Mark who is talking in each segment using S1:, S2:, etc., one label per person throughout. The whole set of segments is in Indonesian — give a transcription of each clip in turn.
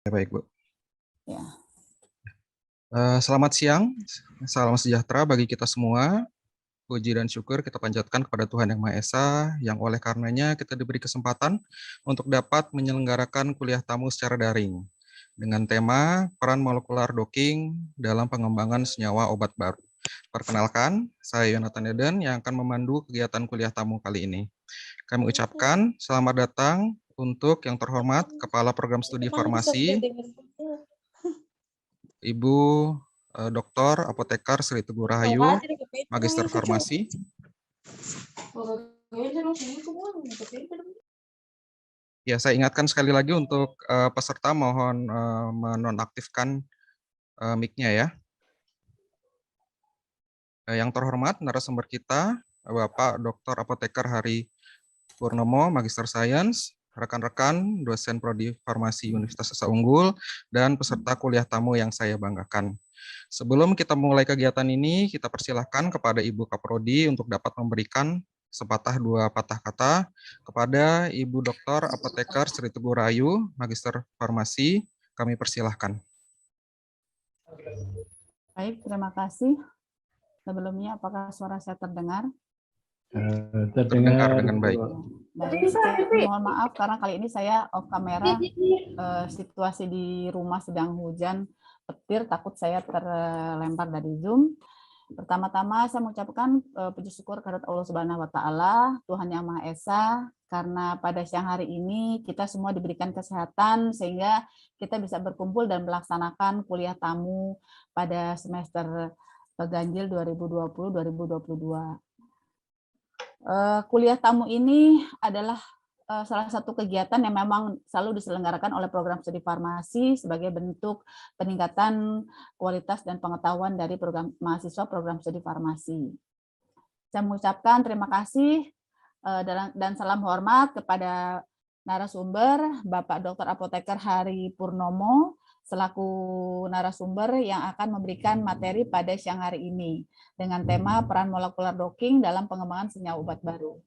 S1: Ya, baik, Bu.
S2: Ya.
S1: Selamat siang, salam sejahtera bagi kita semua. Puji dan syukur kita panjatkan kepada Tuhan Yang Maha Esa, yang oleh karenanya kita diberi kesempatan untuk dapat menyelenggarakan kuliah tamu secara daring dengan tema peran molekular docking dalam pengembangan senyawa obat baru. Perkenalkan, saya Yonatan Eden yang akan memandu kegiatan kuliah tamu kali ini. Kami ucapkan selamat datang untuk yang terhormat Kepala Program Studi Farmasi, Ibu Dr. Apoteker Sri Teguh Rahayu, Magister Farmasi. Ya, saya ingatkan sekali lagi untuk peserta mohon menonaktifkan mic-nya ya. Yang terhormat narasumber kita, Bapak Dr. Apoteker Hari Purnomo, Magister Sains, rekan-rekan dosen Prodi Farmasi Universitas Asa Unggul, dan peserta kuliah tamu yang saya banggakan. Sebelum kita mulai kegiatan ini, kita persilahkan kepada Ibu Kaprodi untuk dapat memberikan sepatah dua patah kata kepada Ibu Dr. Apoteker Sri Teguh Rahayu, Magister Farmasi. Kami persilahkan.
S2: Baik, terima kasih. Sebelumnya, apakah suara saya terdengar?
S1: Terdengar dengan baik.
S2: Baik, mohon maaf karena kali ini saya off kamera. Situasi di rumah sedang hujan petir, takut saya terlempar dari Zoom. Pertama-tama saya mengucapkan puji syukur kehadirat Allah Subhanahu wa taala, Tuhan Yang Maha Esa, karena pada siang hari ini kita semua diberikan kesehatan sehingga kita bisa berkumpul dan melaksanakan kuliah tamu pada semester ganjil 2020-2022. Kuliah tamu ini adalah salah satu kegiatan yang memang selalu diselenggarakan oleh program studi farmasi sebagai bentuk peningkatan kualitas dan pengetahuan dari program mahasiswa program studi farmasi. Saya mengucapkan terima kasih dan salam hormat kepada narasumber Bapak Dr. Apoteker Hari Purnomo selaku narasumber yang akan memberikan materi pada siang hari ini dengan tema peran molekular docking dalam pengembangan senyawa obat baru.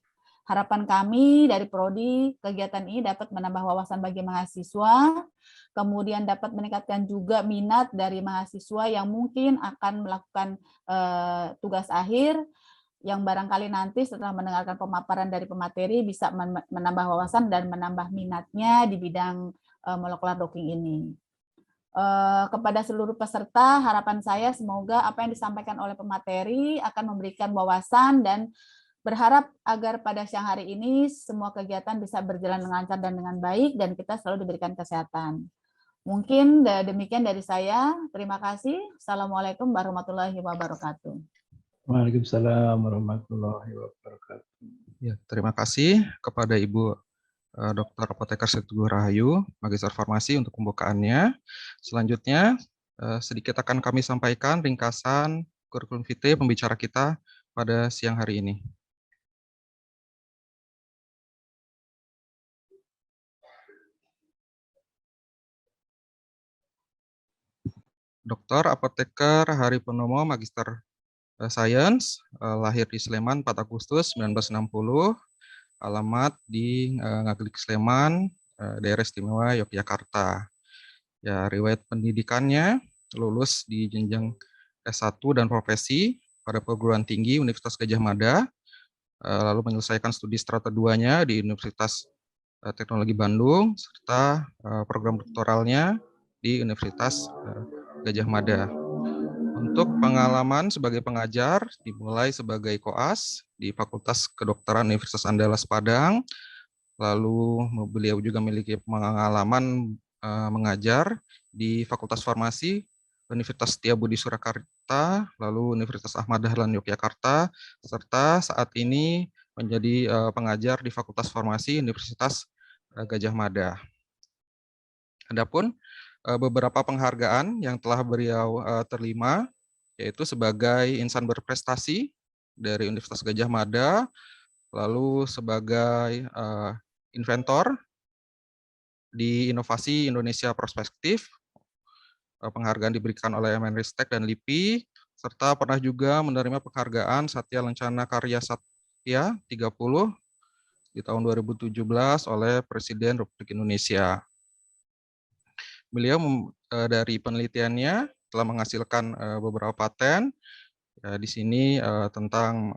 S2: Harapan kami dari Prodi, kegiatan ini dapat menambah wawasan bagi mahasiswa, kemudian dapat meningkatkan juga minat dari mahasiswa yang mungkin akan melakukan tugas akhir, yang barangkali nanti setelah mendengarkan pemaparan dari pemateri bisa menambah wawasan dan menambah minatnya di bidang molekular docking ini. Kepada seluruh peserta, harapan saya semoga apa yang disampaikan oleh pemateri akan memberikan wawasan dan berharap agar pada siang hari ini semua kegiatan bisa berjalan dengan lancar dan dengan baik dan kita selalu diberikan kesehatan. Mungkin demikian dari saya. Terima kasih. Assalamualaikum warahmatullahi wabarakatuh.
S3: Waalaikumsalam warahmatullahi wabarakatuh.
S1: Ya, terima kasih kepada Ibu Dr. Apoteker Sri Teguh Rahayu, Magister Farmasi untuk pembukaannya. Selanjutnya, sedikit akan kami sampaikan ringkasan kurikulum vitae pembicara kita pada siang hari ini. Dr. Apoteker Hari Purnomo, Magister Sains, lahir di Sleman 4 Agustus 1960, alamat di Ngaglik Sleman, daerah istimewa Yogyakarta. Ya, riwayat pendidikannya lulus di jenjang S1 dan profesi pada perguruan tinggi Universitas Gadjah Mada, lalu menyelesaikan studi strata 2-nya di Universitas Teknologi Bandung, serta program doktoralnya di Universitas Gadjah Mada. Untuk pengalaman sebagai pengajar, dimulai sebagai koas di Fakultas Kedokteran Universitas Andalas Padang, lalu beliau juga memiliki pengalaman mengajar di Fakultas Farmasi Universitas Setiabudi Surakarta, lalu Universitas Ahmad Dahlan Yogyakarta, serta saat ini menjadi pengajar di Fakultas Farmasi Universitas Gadjah Mada. Adapun beberapa penghargaan yang telah beliau terima, yaitu sebagai insan berprestasi dari Universitas Gadjah Mada, lalu sebagai inventor di Inovasi Indonesia Prospektif, penghargaan diberikan oleh Menristek dan LIPI, serta pernah juga menerima penghargaan Satya Lencana Karya Satya 30 di tahun 2017 oleh Presiden Republik Indonesia. beliau dari penelitiannya telah menghasilkan beberapa paten. Di sini tentang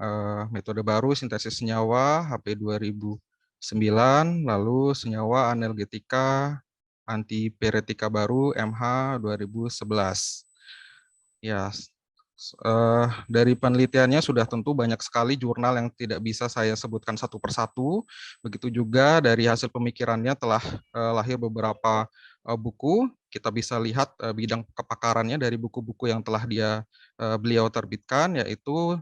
S1: metode baru sintesis senyawa HP 2009, lalu senyawa analgetika antipiretika baru MH 2011. Ya, dari penelitiannya sudah tentu banyak sekali jurnal yang tidak bisa saya sebutkan satu persatu. Begitu juga dari hasil pemikirannya telah lahir beberapa buku. Kita bisa lihat bidang kepakarannya dari buku-buku yang telah beliau terbitkan, yaitu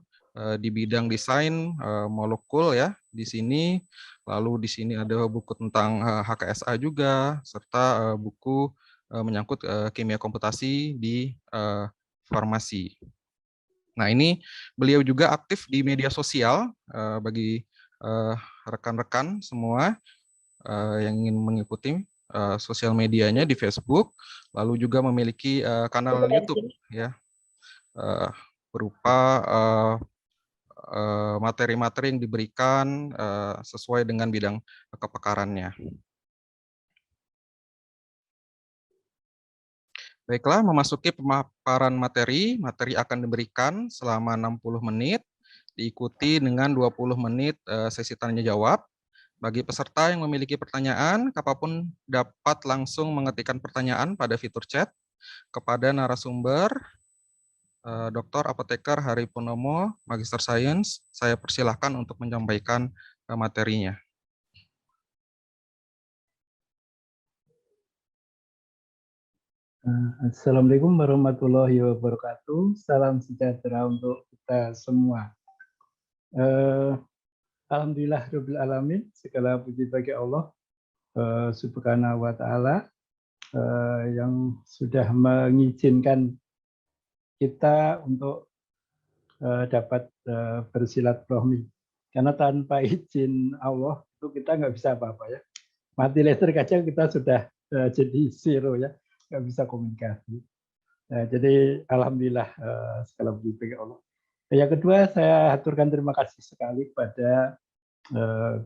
S1: di bidang desain molekul ya di sini. Lalu di sini ada buku tentang HKSA juga, serta buku menyangkut kimia komputasi di farmasi. Nah, ini beliau juga aktif di media sosial bagi rekan-rekan semua yang ingin mengikuti sosial medianya di Facebook, lalu juga memiliki kanal YouTube ya berupa materi-materi yang diberikan sesuai dengan bidang kepakarannya. Baiklah, memasuki pemaparan materi. Materi akan diberikan selama 60 menit, diikuti dengan 20 menit sesi tanya jawab. Bagi peserta yang memiliki pertanyaan, kapanpun dapat langsung mengetikkan pertanyaan pada fitur chat kepada narasumber, Dr. Apoteker Hari Purnomo, Magister Sains. Saya persilahkan untuk menyampaikan materinya.
S3: Assalamualaikum warahmatullahi wabarakatuh. Salam sejahtera untuk kita semua. Alhamdulillah Rabbil Alamin. Segala puji bagi Allah Subhanahu wa Ta'ala yang sudah mengizinkan kita untuk dapat bersilaturahmi. Karena tanpa izin Allah itu kita nggak bisa apa-apa ya. Mati listrik aja kita sudah jadi zero ya. Nggak bisa komunikasi. Jadi alhamdulillah segala puji bagi Allah. Yang kedua saya aturkan terima kasih sekali kepada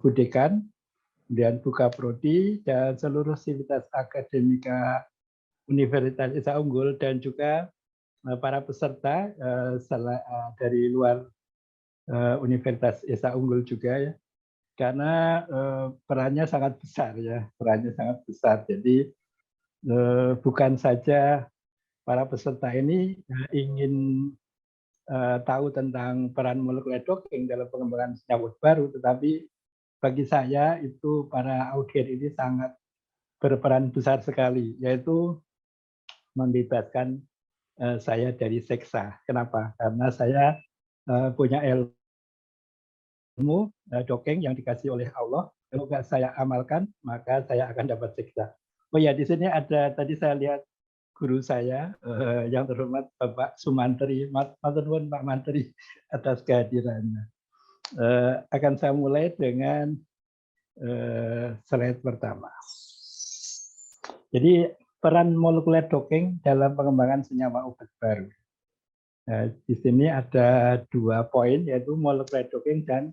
S3: Bu Dekan, kemudian Bu Kaprodi dan seluruh sivitas akademika Universitas Esa Unggul dan juga para peserta dari luar Universitas Esa Unggul juga ya. Karena perannya sangat besar ya, perannya sangat besar. Jadi bukan saja para peserta ini ingin tahu tentang peran molekuler docking dalam pengembangan senyawa baru, tetapi bagi saya itu para audien ini sangat berperan besar sekali, yaitu membebaskan saya dari seksa. Kenapa? Karena saya punya ilmu docking yang dikasih oleh Allah. Kalau nggak saya amalkan, maka saya akan dapat seksa. Oh ya, di sini ada tadi saya lihat guru saya yang terhormat Bapak Sumantri, matur nuwun Pak Mantri atas kehadirannya. Akan saya mulai dengan slide pertama. Jadi peran molekuler docking dalam pengembangan senyawa obat baru. Nah, di sini ada 2 poin, yaitu molekuler docking dan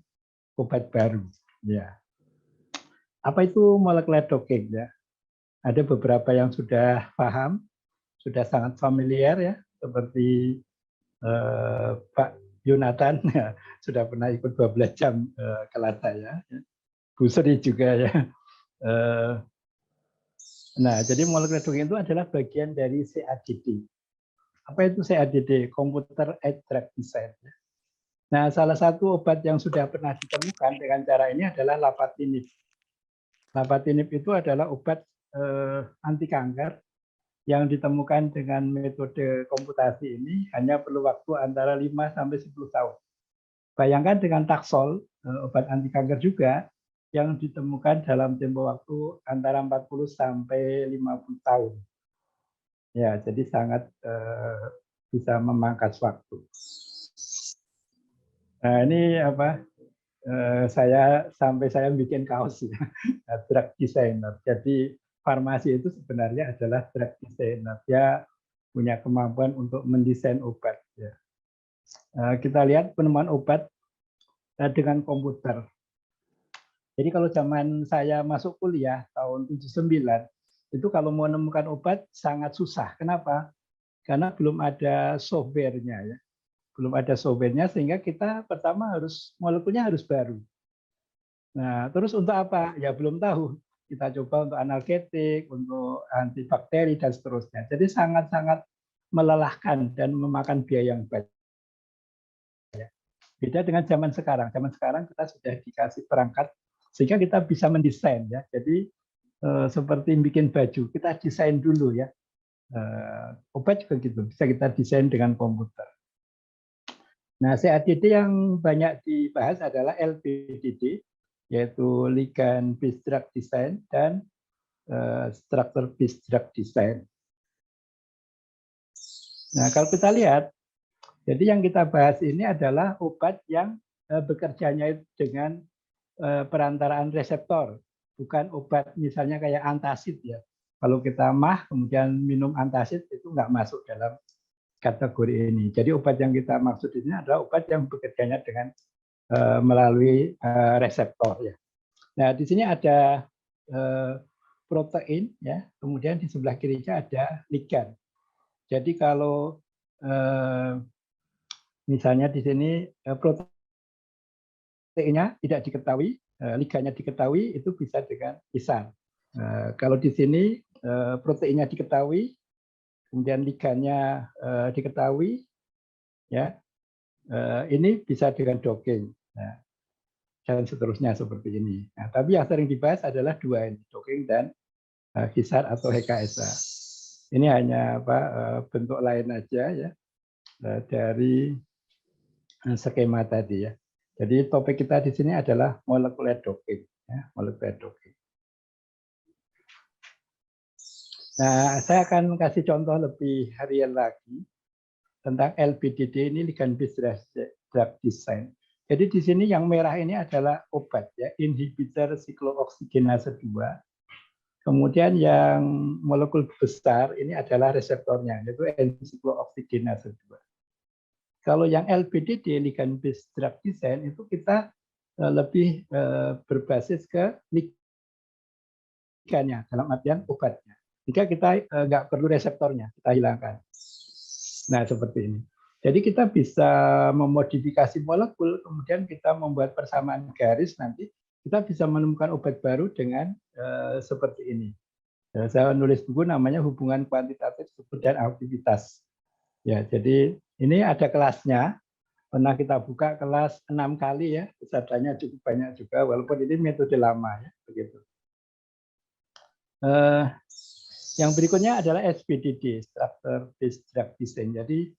S3: obat baru. Ya. Apa itu molekuler docking ya? Ada beberapa yang sudah paham, sudah sangat familiar ya, seperti Pak Yonatan ya, sudah pernah ikut 12 jam kelas saya. Ya. Bu Sri juga ya. Nah, jadi molekuler docking itu adalah bagian dari CADD. Apa itu CADD? Computer Aided Drug Design. Nah, salah satu obat yang sudah pernah ditemukan dengan cara ini adalah lapatinib. Lapatinib itu adalah obat anti kanker yang ditemukan dengan metode komputasi ini hanya perlu waktu antara 5 sampai 10 tahun. Bayangkan dengan Taxol, obat anti kanker juga, yang ditemukan dalam tempo waktu antara 40 sampai 50 tahun. Ya, jadi sangat bisa memangkas waktu. Nah, ini apa? Saya bikin kaos ya, drug designer. Jadi farmasi itu sebenarnya adalah drug designer. Dia punya kemampuan untuk mendesain obat. Ya. Kita lihat penemuan obat dengan komputer. Jadi kalau zaman saya masuk kuliah tahun 79, itu kalau mau menemukan obat sangat susah. Kenapa? Karena belum ada software-nya ya. Belum ada software-nya sehingga kita pertama molekulnya harus baru. Nah, terus untuk apa? Ya belum tahu. Kita coba untuk analgetik, untuk antibakteri dan seterusnya. Jadi sangat-sangat melelahkan dan memakan biaya yang banyak. Beda dengan zaman sekarang. Zaman sekarang kita sudah dikasih perangkat sehingga kita bisa mendesain ya. Jadi seperti bikin baju, kita desain dulu ya. Obat juga gitu, bisa kita desain dengan komputer. Nah, CADD yang banyak dibahas adalah LBDD, yaitu Ligand Based Drug Design dan Structure Based Drug Design. Nah, kalau kita lihat, jadi yang kita bahas ini adalah obat yang bekerjanya dengan perantaraan reseptor, bukan obat misalnya kayak antasid ya. Kalau kita kemudian minum antasid itu nggak masuk dalam kategori ini. Jadi obat yang kita maksud ini adalah obat yang bekerjanya dengan melalui reseptor ya. Nah, di sini ada protein ya, kemudian di sebelah kirinya ada ligand. Jadi kalau misalnya di sini proteinnya tidak diketahui, ligandnya diketahui, itu bisa dengan ISAR. Kalau di sini proteinnya diketahui, kemudian ligandnya diketahui, ya ini bisa dengan docking, nah, dan seterusnya seperti ini. Nah, tapi yang sering dibahas adalah dua ini, docking dan ISAR atau HKSA. Ini hanya bentuk lain aja ya dari skema tadi ya. Jadi topik kita di sini adalah molekuler docking, ya, molekuler docking. Nah, saya akan kasih contoh lebih real lagi tentang LBDD ini, Ligand Based Drug Design. Jadi di sini yang merah ini adalah obat ya, inhibitor siklooksigenase 2. Kemudian yang molekul besar ini adalah reseptornya, yaitu enzim siklooksigenase 2. Kalau yang LBDD, Ligand Based Drug Design, itu kita lebih berbasis ke ligandnya, dalam artian obatnya. Jika kita nggak perlu reseptornya, kita hilangkan. Nah, seperti ini. Jadi kita bisa memodifikasi molekul, kemudian kita membuat persamaan garis, nanti kita bisa menemukan obat baru dengan seperti ini. Saya nulis buku namanya Hubungan Kuantitatif Struktur dan Aktivitas. Ya, jadi ini ada kelasnya. Pernah kita buka kelas 6 kali ya, pesertanya cukup banyak juga, walaupun ini metode lama ya, begitu. Yang berikutnya adalah SBDD, Structure Based Drug Design. Jadi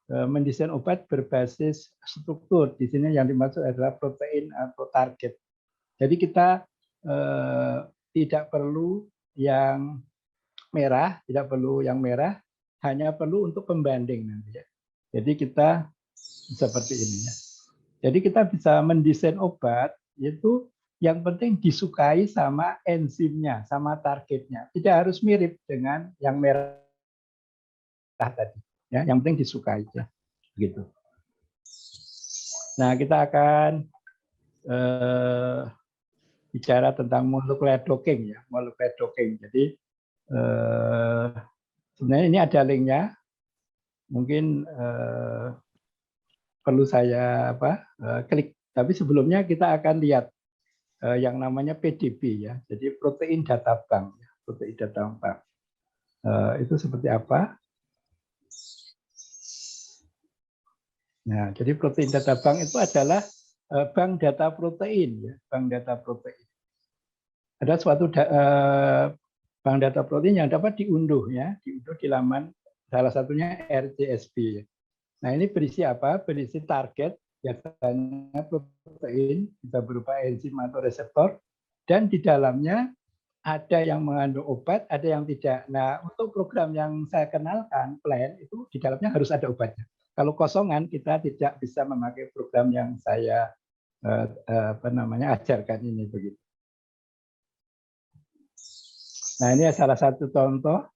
S3: mendesain obat berbasis struktur. Di sini yang dimaksud adalah protein atau target. Jadi kita tidak perlu yang merah, hanya perlu untuk pembanding nanti ya. Jadi kita seperti ini ya. Jadi kita bisa mendesain obat itu yang penting disukai sama enzimnya, sama targetnya. Tidak harus mirip dengan yang merah tadi. Ya, yang penting disukai ya. Gitu. Nah, kita akan bicara tentang molekuler docking ya, molekuler docking. Jadi sebenarnya ini ada linknya. Mungkin perlu saya klik. Tapi sebelumnya kita akan lihat yang namanya PDB ya, jadi protein data bank, protein data bank. Itu seperti apa? Nah, jadi protein data bank itu adalah bank data protein, ya, bank data protein. Ada suatu bank data protein yang dapat diunduh ya, diunduh di laman salah satunya RCSB. Nah, ini berisi apa? Berisi target. Biasanya protein bisa berupa enzim atau reseptor, dan di dalamnya ada yang mengandung obat, ada yang tidak. Nah, untuk program yang saya kenalkan, plan, itu di dalamnya harus ada obatnya. Kalau kosongan, kita tidak bisa memakai program yang saya ajarkan ini begitu. Nah, ini salah satu contoh.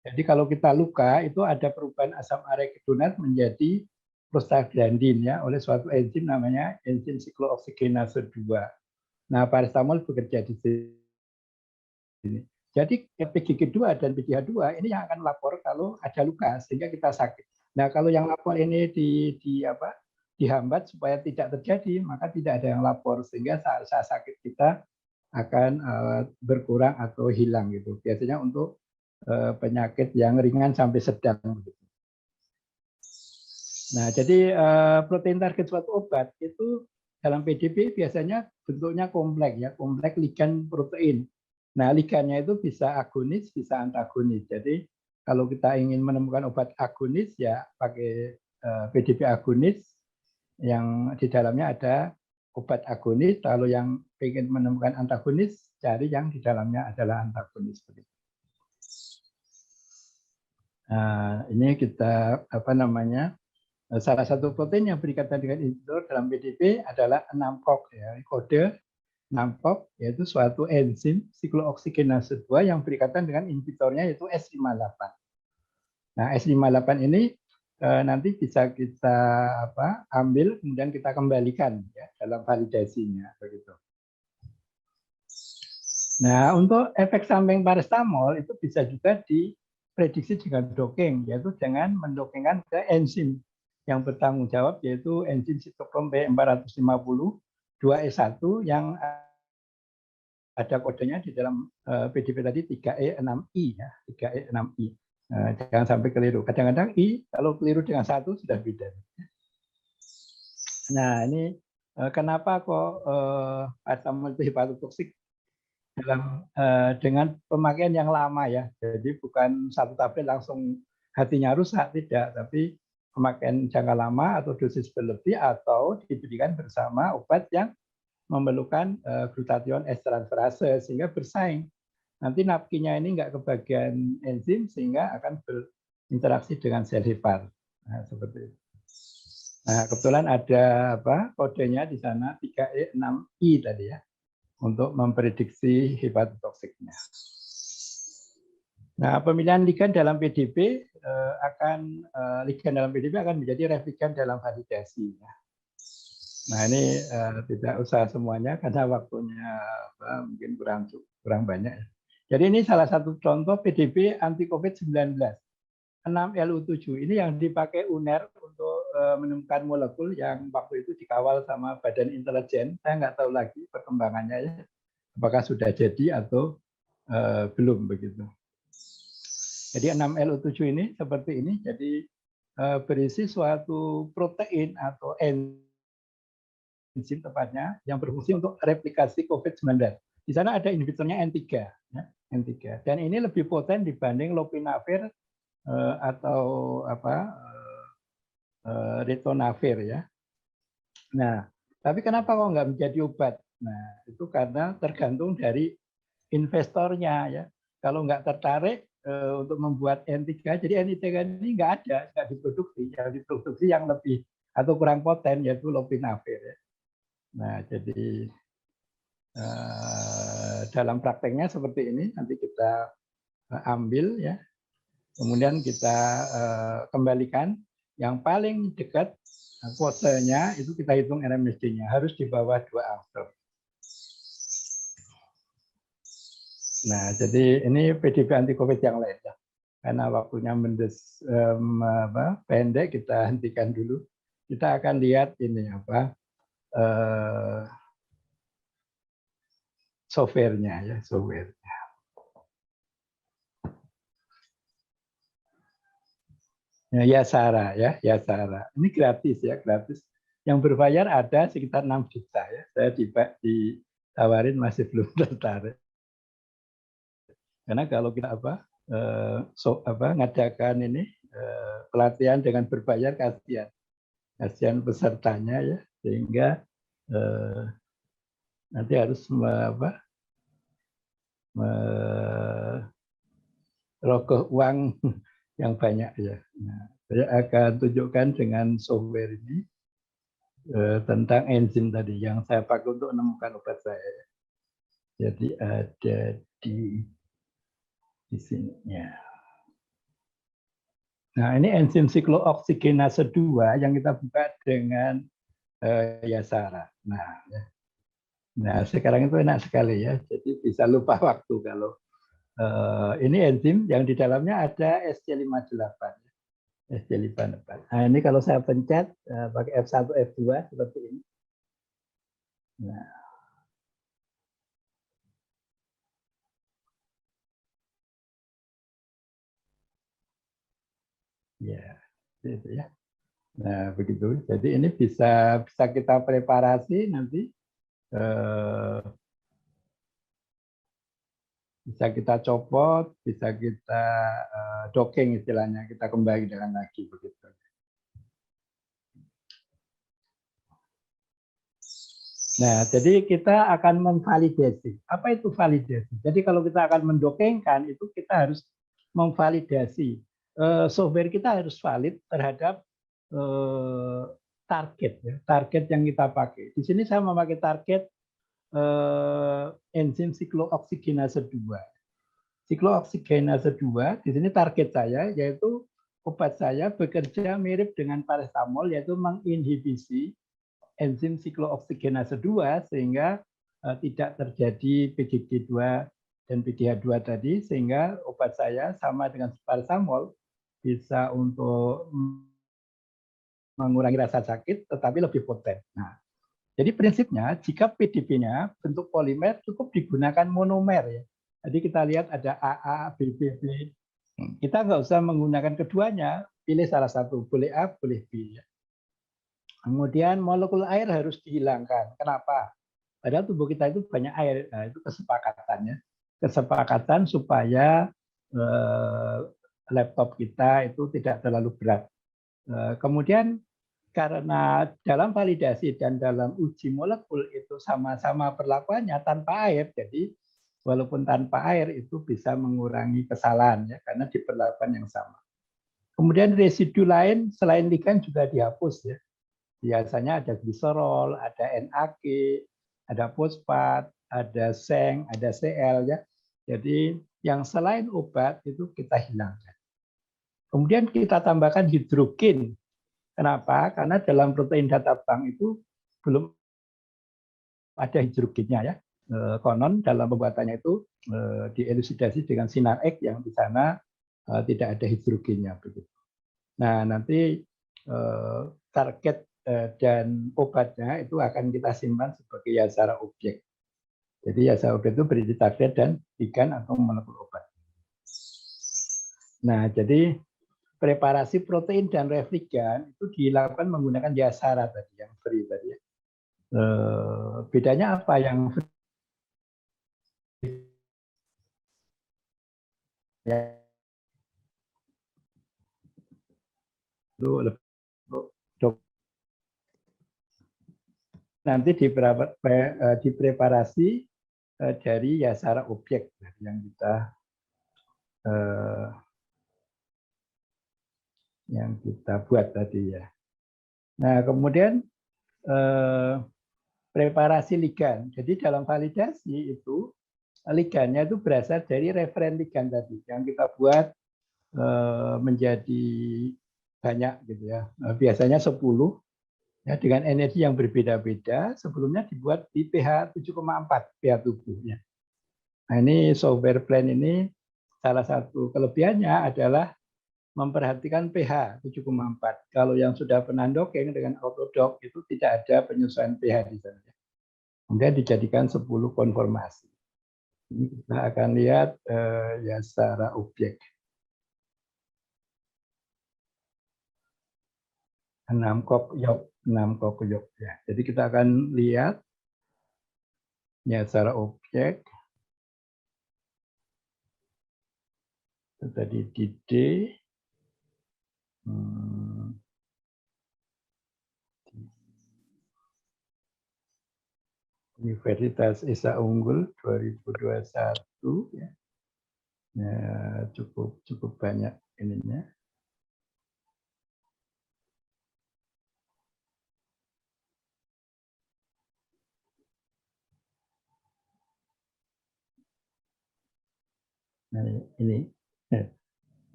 S3: Jadi kalau kita luka, itu ada perubahan asam arachidonat menjadi prostaglandin ya oleh suatu enzim namanya enzim siklooksigenase 2. Nah, paracetamol bekerja di sini. Jadi PGG2 dan PGH2 ini yang akan lapor kalau ada luka sehingga kita sakit. Nah, kalau yang lapor ini dihambat supaya tidak terjadi, maka tidak ada yang lapor sehingga saat sakit kita akan berkurang atau hilang gitu. Biasanya untuk penyakit yang ringan sampai sedang. Nah, jadi protein target suatu obat itu dalam PDB biasanya bentuknya kompleks ya, kompleks ligan protein. Nah, ligannya itu bisa agonis, bisa antagonis. Jadi kalau kita ingin menemukan obat agonis ya pakai PDB agonis yang di dalamnya ada obat agonis. Kalau yang ingin menemukan antagonis, cari yang di dalamnya adalah antagonis. Nah, ini kita salah satu protein yang berikatan dengan inhibitor dalam PDB adalah 6-CoG ya, kode 6-CoG yaitu suatu enzim siklooksigenase 2 yang berikatan dengan inhibitornya yaitu S58. Nah, S58 ini nanti bisa kita ambil kemudian kita kembalikan ya dalam validasinya begitu. Nah, untuk efek samping paracetamol itu bisa juga diprediksi dengan docking, yaitu dengan mendokingkan ke enzim yang bertanggung jawab yaitu enzim sitokrom P450 2E1 yang ada kodenya di dalam PDB tadi 3E6I ya, 3E6I. Jangan sampai keliru. Kadang-kadang I kalau keliru dengan 1 sudah beda. Nah, ini kenapa kok paracetamol itu hepatotoksik dengan pemakaian yang lama ya. Jadi bukan satu tablet langsung hatinya rusak, tidak, tapi pemakaian jangka lama atau dosis berlebih atau diberikan bersama obat yang memerlukan glutathione transferase sehingga bersaing. Nanti napkinya ini nggak kebagian enzim sehingga akan berinteraksi dengan sel hepat. Nah, seperti itu. Nah, kebetulan ada kodenya di sana 3E6I tadi ya untuk memprediksi hepatotoksiknya. Nah, pemilihan ligan dalam PDB akan menjadi replikan dalam validasi. Nah, ini tidak usah semuanya karena waktunya mungkin kurang banyak. Jadi ini salah satu contoh PDB anti COVID-19. 6LU7 ini yang dipakai UNER untuk menemukan molekul yang waktu itu dikawal sama Badan Intelijen. Saya nggak tahu lagi perkembangannya ya, apakah sudah jadi atau belum begitu. Jadi 6LU7 ini seperti ini, jadi berisi suatu protein atau enzim tepatnya yang berfungsi untuk replikasi COVID-19. Di sana ada inhibitornya N3, ya, N3. Dan ini lebih poten dibanding lopinavir atau ritonavir ya. Nah, tapi kenapa kok nggak menjadi obat? Nah, itu karena tergantung dari investornya ya. Kalau nggak tertarik untuk membuat N3, jadi N3 ini nggak ada, nggak diproduksi. Yang diproduksi yang lebih atau kurang poten yaitu lopinavir. Ya. Nah, jadi dalam prakteknya seperti ini. Nanti kita ambil ya. Kemudian kita kembalikan yang paling dekat posenya itu kita hitung RMSD-nya harus di bawah 2 angstrom. Nah, jadi ini PDB anti COVID yang lain ya. Karena waktunya pendek, kita hentikan dulu. Kita akan lihat ini software-nya ya, software. Yasara ya, Yasara. Ini gratis ya, gratis. Yang berbayar ada sekitar 6 juta ya. Saya ditawarin masih belum tertarik. Karena kalau kita ngadakan ini pelatihan dengan berbayar kasihan pesertanya ya, sehingga nanti harus merogoh uang yang banyak ya. Nah, saya akan tunjukkan dengan software ini tentang enzim tadi yang saya pakai untuk menemukan obat saya. Jadi ada di sini ya. Nah, ini enzim siklooksigenase 2 yang kita buka dengan Yasara. Nah, sekarang itu enak sekali ya. Jadi bisa lupa waktu kalau Ini enzim yang di dalamnya ada SC58. SC58. Nah, ini kalau saya pencet pakai F1, F2 seperti ini. Nah, ya, itu ya. Nah, begitu. Jadi ini bisa kita preparasi nanti, bisa kita copot, bisa kita docking istilahnya, kita kembalikan lagi begitu. Nah, jadi kita akan memvalidasi. Apa itu validasi? Jadi kalau kita akan mendokengkan, itu kita harus memvalidasi. Software kita harus valid terhadap target, ya, target yang kita pakai. Di sini saya memakai target enzim siklooksigenase 2. Siklooksigenase 2, di sini target saya yaitu obat saya bekerja mirip dengan paracetamol, yaitu menginhibisi enzim siklooksigenase 2 sehingga tidak terjadi PGG2 dan PDH2 tadi, sehingga obat saya sama dengan paracetamol bisa untuk mengurangi rasa sakit tetapi lebih poten. Nah, jadi prinsipnya jika PDB-nya bentuk polimer cukup digunakan monomer ya. Jadi kita lihat ada AA, BB, B. Kita nggak usah menggunakan keduanya, pilih salah satu, boleh A, boleh B. Ya. Kemudian molekul air harus dihilangkan. Kenapa? Padahal tubuh kita itu banyak air. Nah, itu kesepakatannya. Kesepakatan supaya laptop kita itu tidak terlalu berat. Kemudian karena dalam validasi dan dalam uji molekul itu sama-sama perlakuannya tanpa air, jadi walaupun tanpa air itu bisa mengurangi kesalahan ya, karena diperlakukan yang sama. Kemudian residu lain selain ligan juga dihapus ya. Biasanya ada gliserol, ada NAG, ada fosfat, ada seng, ada Cl ya. Jadi yang selain obat itu kita hilangkan. Kemudian kita tambahkan hidrogen. Kenapa? Karena dalam protein data bank itu belum ada hidrogennya ya. Konon dalam pembuatannya itu dielusidasi dengan sinar X yang di sana tidak ada hidrogennya begitu. Nah, nanti target dan obatnya itu akan kita simpan sebagai yasara objek. Jadi yasara objek itu berisi target dan ligan atau molekul obat. Nah, jadi preparasi protein dan refligan itu dilakukan menggunakan yasara tadi, yang free tadi ya. Bedanya apa yang free? Ya, itu nanti dipreparasi dari yasara objek yang kita buat tadi ya. Nah, kemudian preparasi ligan. Jadi dalam validasi itu ligannya itu berasal dari referen ligan tadi yang kita buat menjadi banyak gitu ya. Biasanya 10 ya, dengan energi yang berbeda-beda. Sebelumnya dibuat di pH 7,4 pH tubuhnya. Nah, ini software plan ini salah satu kelebihannya adalah memperhatikan pH 7,4. Kalau yang sudah pernah docking dengan Autodoc itu tidak ada penyesuaian pH di sana. Kemudian dijadikan 10 konformasi. Ini kita akan lihat yasara objek. 6 kokyok ya. Jadi kita akan lihat yasara objek. Itu tadi di D. Universitas Esa Unggul 2021 ya. Ya, cukup banyak ininya. Nah, ini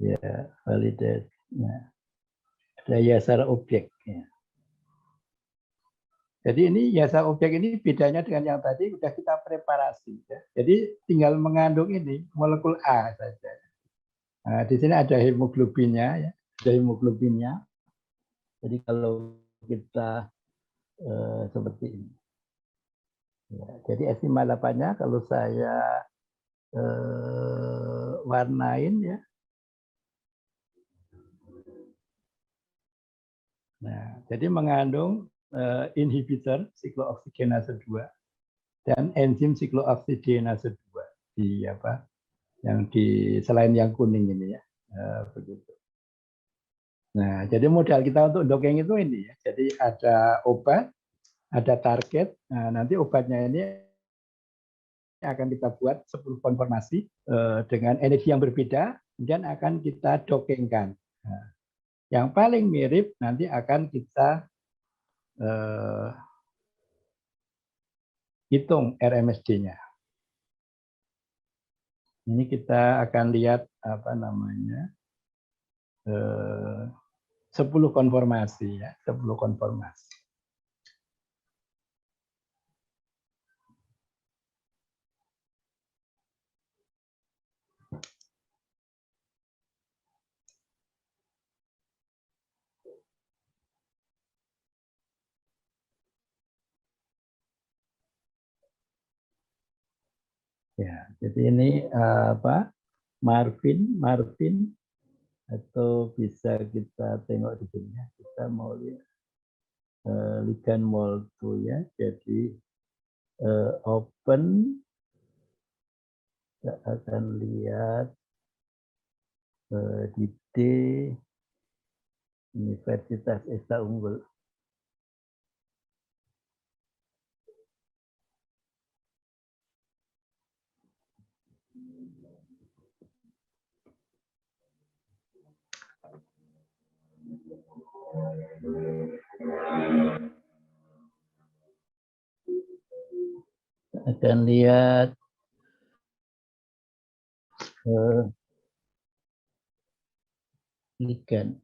S3: ya validasi. Nah, ada yasara objek ya. Jadi ini hiasa objek ini bedanya dengan yang tadi sudah kita preparasi. Ya. Jadi tinggal mengandung ini molekul A saja. Nah, di sini ada hemoglobinnya, ya. Ada hemoglobinnya. Jadi kalau kita seperti ini. Ya, jadi estimal 8-nya kalau saya warnain ya. Nah, jadi mengandung inhibitor siklooksidinase 2 dan enzim siklooksidinase 2 di apa? Yang di selain yang kuning ini ya. Begitu. Nah, jadi modal kita untuk dongeng itu ini ya. Jadi ada obat, ada target. Nah, nanti obatnya ini akan kita buat 10 konformasi dengan energi yang berbeda, kemudian akan kita dongengkan. Nah, yang paling mirip nanti akan kita hitung RMSD-nya. Ini kita akan lihat apa namanya 10 konformasi ya, 10 konformasi. Ya, jadi ini apa? Marvin atau bisa kita tengok di sini ya. Kita mau lihat ligand MOL2 ya. Jadi open kita akan lihat di D Universitas Esta Unggul. Akan lihat ligand.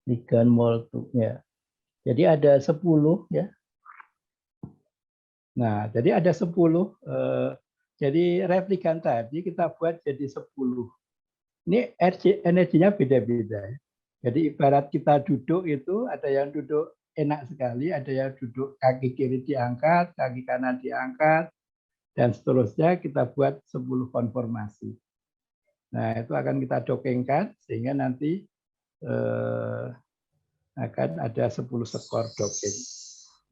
S3: Ligand MOL2 ya. Jadi ada 10 ya. Nah, jadi ada 10. Jadi replikan tadi kita buat jadi 10. Ini energinya beda-beda. Jadi ibarat kita duduk itu ada yang duduk enak sekali, ada yang duduk kaki kiri diangkat, kaki kanan diangkat, dan seterusnya kita buat 10 konformasi. Nah, itu akan kita dongengkan sehingga nanti akan ada 10 skor dongeng.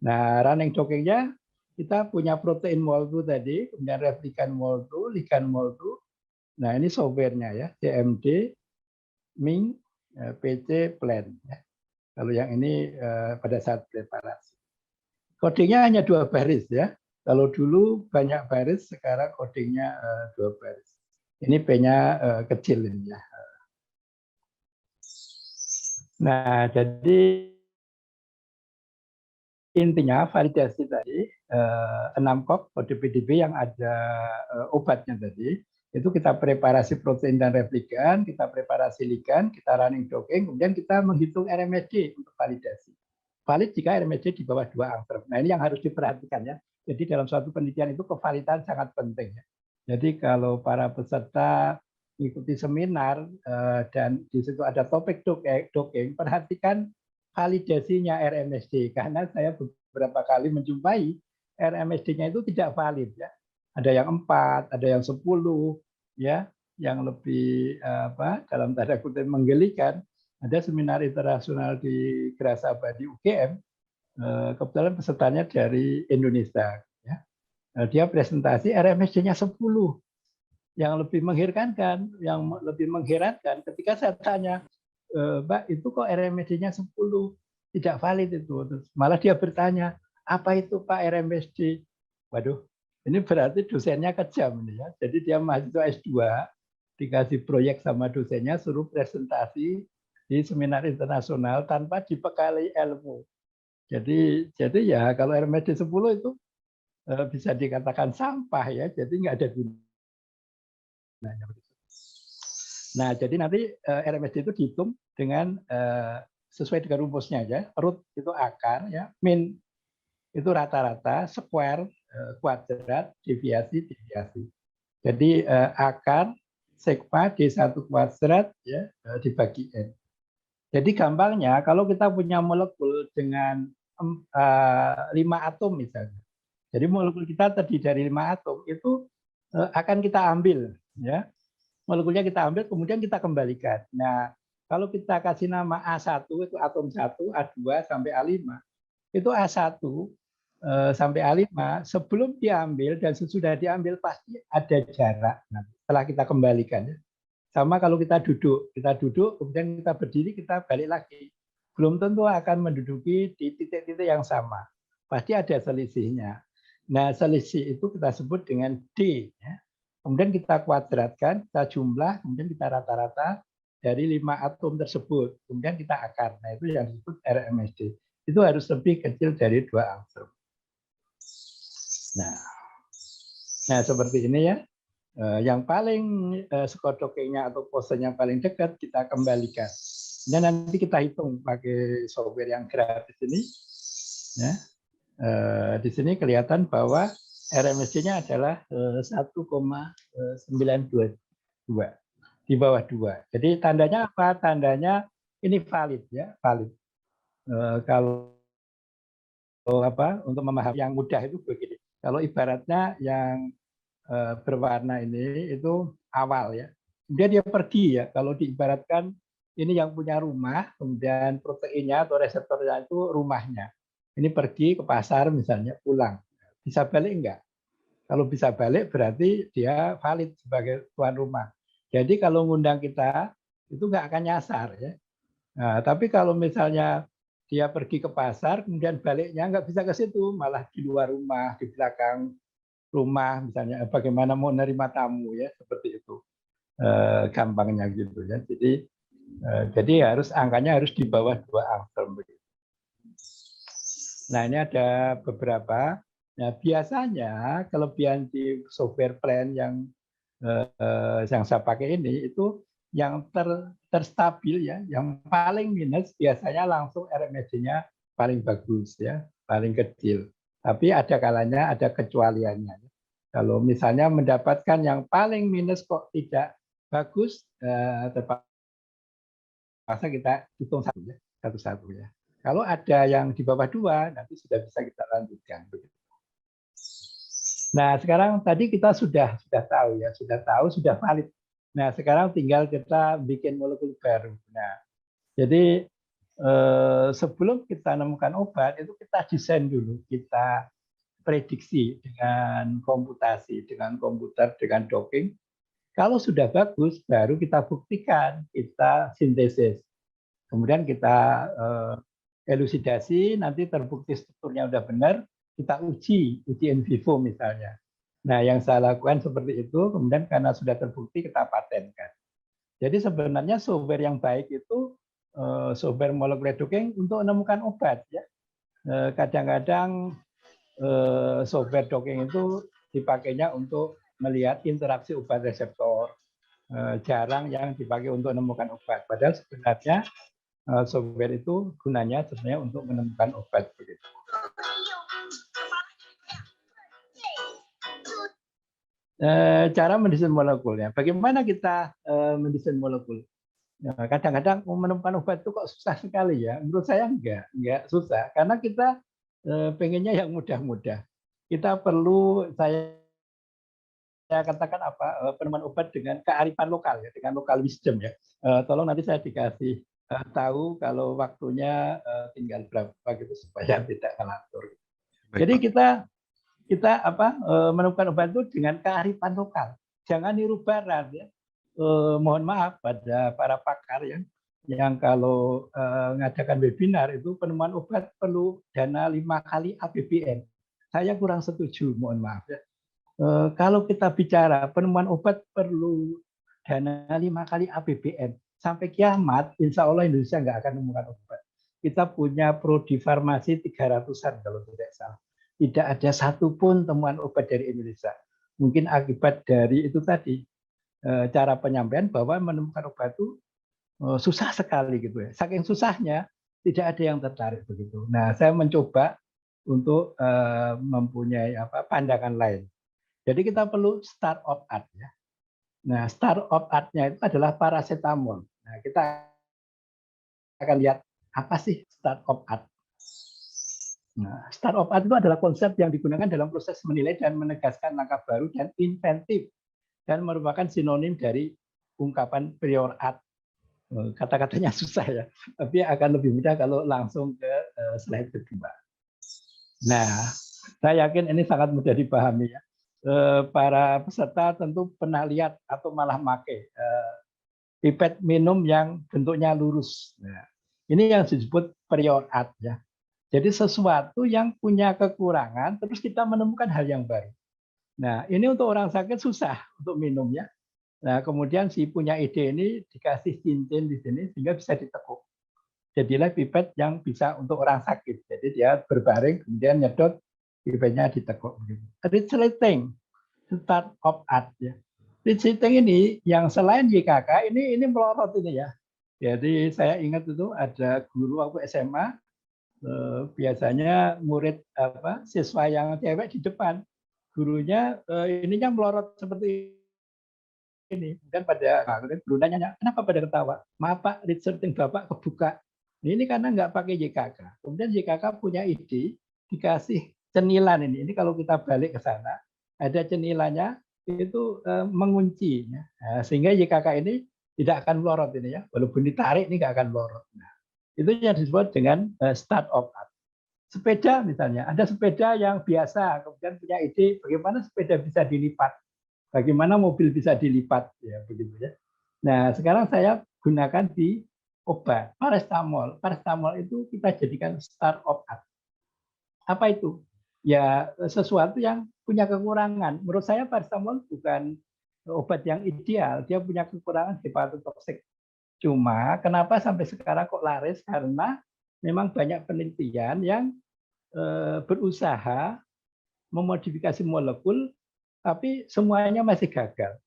S3: Nah, running dongengnya kita punya protein MOL2 tadi, kemudian replikan MOL2, ligand MOL2. Nah, ini softwarenya ya, CMD, Ming, PC, Plan. Ya. Kalau yang ini pada saat preparasi. Codingnya hanya 2 baris ya. Kalau dulu banyak baris, sekarang codingnya 2 baris. Ini P-nya kecil ini ya. Nah, jadi intinya validasi tadi 6 kok kode PDB yang ada obatnya tadi itu kita preparasi protein dan replikan, kita preparasi ligand, kita running dongeng, kemudian kita menghitung RMSD untuk validasi. Valid jika RMSD di bawah 2 angstrom. Nah, ini yang harus diperhatikan ya. Jadi dalam suatu penelitian itu kevalidan sangat penting ya. Jadi kalau para peserta mengikuti seminar dan di situ ada topik dongeng, perhatikan validasinya RMSD karena saya beberapa kali menjumpai RMSD-nya itu tidak valid ya. Ada yang 4, ada yang 10 ya, yang lebih apa dalam tanda kutip menggelikan. Ada seminar internasional di Grasabadi UGM, kebetulan pesertanya dari Indonesia ya. Dia presentasi RMSD-nya 10. Yang lebih mengherankan, ketika saya tanya, Mbak, itu kok RMSD-nya 10, tidak valid itu. Terus malah dia bertanya, apa itu Pak RMSD? Waduh, ini berarti dosennya kejam ini ya. Jadi dia mahasiswa S2, dikasih proyek sama dosennya, suruh presentasi di seminar internasional tanpa dibekali ilmu. Jadi ya kalau RMSD 10 itu bisa dikatakan sampah ya, jadi nggak ada gunanya. Nah, jadi nanti RMSD itu dihitung dengan sesuai dengan rumusnya ya. Root itu akar ya, min itu rata-rata, square kuadrat, deviasi. Jadi akar sigma D1 kuadrat ya dibagi N. Jadi gampangnya kalau kita punya molekul dengan 5 atom misalnya. Jadi molekul kita terdiri dari 5 atom itu akan kita ambil ya. Molekulnya kita ambil kemudian kita kembalikan. Nah, kalau kita kasih nama A1 itu atom 1, A2 sampai A5. Itu A1 sampai A5 sebelum diambil dan sesudah diambil pasti ada jarak. Nah, setelah kita kembalikan ya. Sama kalau kita duduk kemudian kita berdiri, kita balik lagi. Belum tentu akan menduduki di titik-titik yang sama. Pasti ada selisihnya. Nah, selisih itu kita sebut dengan D. Ya. Kemudian kita kuadratkan, kita jumlah, kemudian kita rata-rata dari 5 atom tersebut. Kemudian kita akar. Nah, itu yang disebut RMSD. Itu harus lebih kecil dari 2 angstrom. Nah, seperti ini ya. Yang paling skodokingnya atau posenya paling dekat kita kembalikan. Dan nanti kita hitung pakai software yang gratis ini. Ya. Di sini kelihatan bahwa RMSD-nya adalah 1,922 di bawah 2. Jadi tandanya apa? Tandanya ini valid ya, valid. Kalau apa untuk memahami yang mudah itu begini. Kalau ibaratnya yang berwarna ini itu awal ya. Kemudian dia pergi ya. Kalau diibaratkan ini yang punya rumah, kemudian proteinnya atau reseptornya itu rumahnya. Ini pergi ke pasar misalnya, pulang. Bisa balik enggak? Kalau bisa balik berarti dia valid sebagai tuan rumah. Jadi kalau ngundang kita itu enggak akan nyasar ya. Nah, tapi kalau misalnya dia pergi ke pasar, kemudian baliknya enggak bisa ke situ, malah di luar rumah, di belakang rumah misalnya, bagaimana mau menerima tamu ya, seperti itu gampangnya gitu ya. Jadi harus angkanya harus di bawah 2 angstrom begitu. Nah, ini ada beberapa. Nah, biasanya kelebihan di software plan yang saya pakai ini itu yang terstabil ya, yang paling minus biasanya langsung RMSD-nya paling bagus ya, paling kecil. Tapi ada kalanya ada kecualiannya. Kalau misalnya mendapatkan yang paling minus kok tidak bagus, terpaksa kita hitung satu-satu ya. Kalau ada yang di bawah 2, nanti sudah bisa kita lanjutkan. Nah, sekarang tadi kita sudah tahu ya, sudah valid. Nah, sekarang tinggal kita bikin molekul baru. Nah, jadi sebelum kita menemukan obat itu kita desain dulu, kita prediksi dengan komputasi, dengan komputer, dengan docking. Kalau sudah bagus, baru kita buktikan, kita sintesis. Kemudian kita elusidasi, nanti terbukti strukturnya udah benar, kita uji in vivo misalnya. Nah, yang saya lakukan seperti itu, kemudian karena sudah terbukti kita patenkan. Jadi sebenarnya software yang baik itu software molecular docking untuk menemukan obat ya. Kadang-kadang software docking itu dipakainya untuk melihat interaksi obat reseptor. Jarang yang dipakai untuk menemukan obat. Padahal sebenarnya software itu gunanya sebenarnya untuk menemukan obat begitu. Cara mendesain molekul ya. Bagaimana kita mendesain molekul? Kadang-kadang menemukan obat itu kok susah sekali ya. Menurut saya enggak susah karena kita pengennya yang mudah-mudah. Kita perlu saya katakan apa penemuan obat dengan kearifan lokal ya, dengan lokal wisdom ya. Tolong nanti saya dikasih tahu kalau waktunya tinggal berapa gitu supaya tidak ngelantur. Jadi kita menemukan obat itu dengan kearifan lokal. Jangan niru barat ya. Mohon maaf pada para pakar yang kalau ngadakan webinar itu penemuan obat perlu dana 5 kali APBN. Saya kurang setuju, mohon maaf ya. Kalau kita bicara penemuan obat perlu dana 5 kali APBN, sampai kiamat, insya Allah Indonesia nggak akan menemukan obat. Kita punya prodi farmasi 300-an kalau tidak salah. tidak ada satupun temuan obat dari Indonesia. Mungkin akibat dari itu tadi, cara penyampaian bahwa menemukan obat itu susah sekali gitu ya. Saking susahnya tidak ada yang tertarik begitu. Nah, saya mencoba untuk mempunyai pandangan lain. Jadi kita perlu start of art ya. Nah, start of art-nya itu adalah paracetamol. Nah, kita akan lihat apa sih start of art. Nah, start of art itu adalah konsep yang digunakan dalam proses menilai dan menegaskan langkah baru dan inventif dan merupakan sinonim dari ungkapan prior art. Kata-katanya susah ya, tapi akan lebih mudah kalau langsung ke slide kedua. Nah, saya yakin ini sangat mudah dipahami ya. Para peserta tentu pernah lihat atau malah pakai pipet minum yang bentuknya lurus. Nah, ini yang disebut prior art ya. Jadi sesuatu yang punya kekurangan, terus kita menemukan hal yang baru. Nah, ini untuk orang sakit susah untuk minum ya. Nah, kemudian si punya ide ini dikasih cincin di sini sehingga bisa ditekuk. Jadilah pipet yang bisa untuk orang sakit. Jadi dia berbaring, kemudian nyedot, pipetnya ditekuk. Resleting, start of art ya. Resleting ini yang selain YKK ini melorot ini ya. Jadi saya ingat itu ada guru waktu SMA, biasanya murid siswa yang cewek di depan, gurunya ininya melorot seperti ini. Kemudian guru nanya, kenapa pada ketawa? Maaf Pak, researching Bapak kebuka. Ini karena nggak pakai YKK. Kemudian YKK punya ide, dikasih cenilan ini. Ini kalau kita balik ke sana, ada cenilannya itu mengunci. Ya. Nah, sehingga YKK ini tidak akan melorot ini ya. Walaupun ditarik ini nggak akan melorot. Nah, itu yang disebut dengan start of art. Sepeda misalnya, ada sepeda yang biasa, kemudian punya ide bagaimana sepeda bisa dilipat. Bagaimana mobil bisa dilipat, ya begitu ya. Nah, sekarang saya gunakan di obat paracetamol. Paracetamol itu kita jadikan start of art. Apa itu? Ya sesuatu yang punya kekurangan. Menurut saya paracetamol bukan obat yang ideal. Dia punya kekurangan hepatotoksik. Cuma kenapa sampai sekarang kok laris? Karena memang banyak penelitian yang berusaha memodifikasi molekul tapi semuanya masih gagal.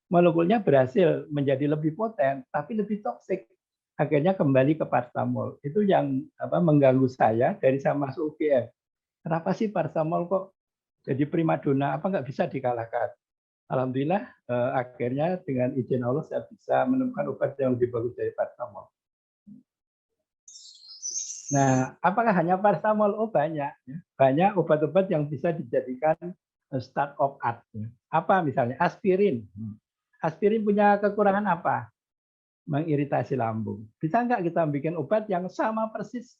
S3: Molekulnya berhasil menjadi lebih poten, tapi lebih toksik. Akhirnya kembali ke paracetamol. Itu yang mengganggu saya dari saya masuk UGM. Kenapa sih paracetamol kok jadi primadona? Apa nggak bisa dikalahkan? Alhamdulillah, akhirnya dengan izin Allah saya bisa menemukan obat yang lebih bagus dari paracetamol. Nah, apakah hanya paracetamol? Oh banyak. Banyak obat-obat yang bisa dijadikan start of art. Apa misalnya? Aspirin. Aspirin punya kekurangan apa? Mengiritasi lambung. Bisa nggak kita bikin obat yang sama persis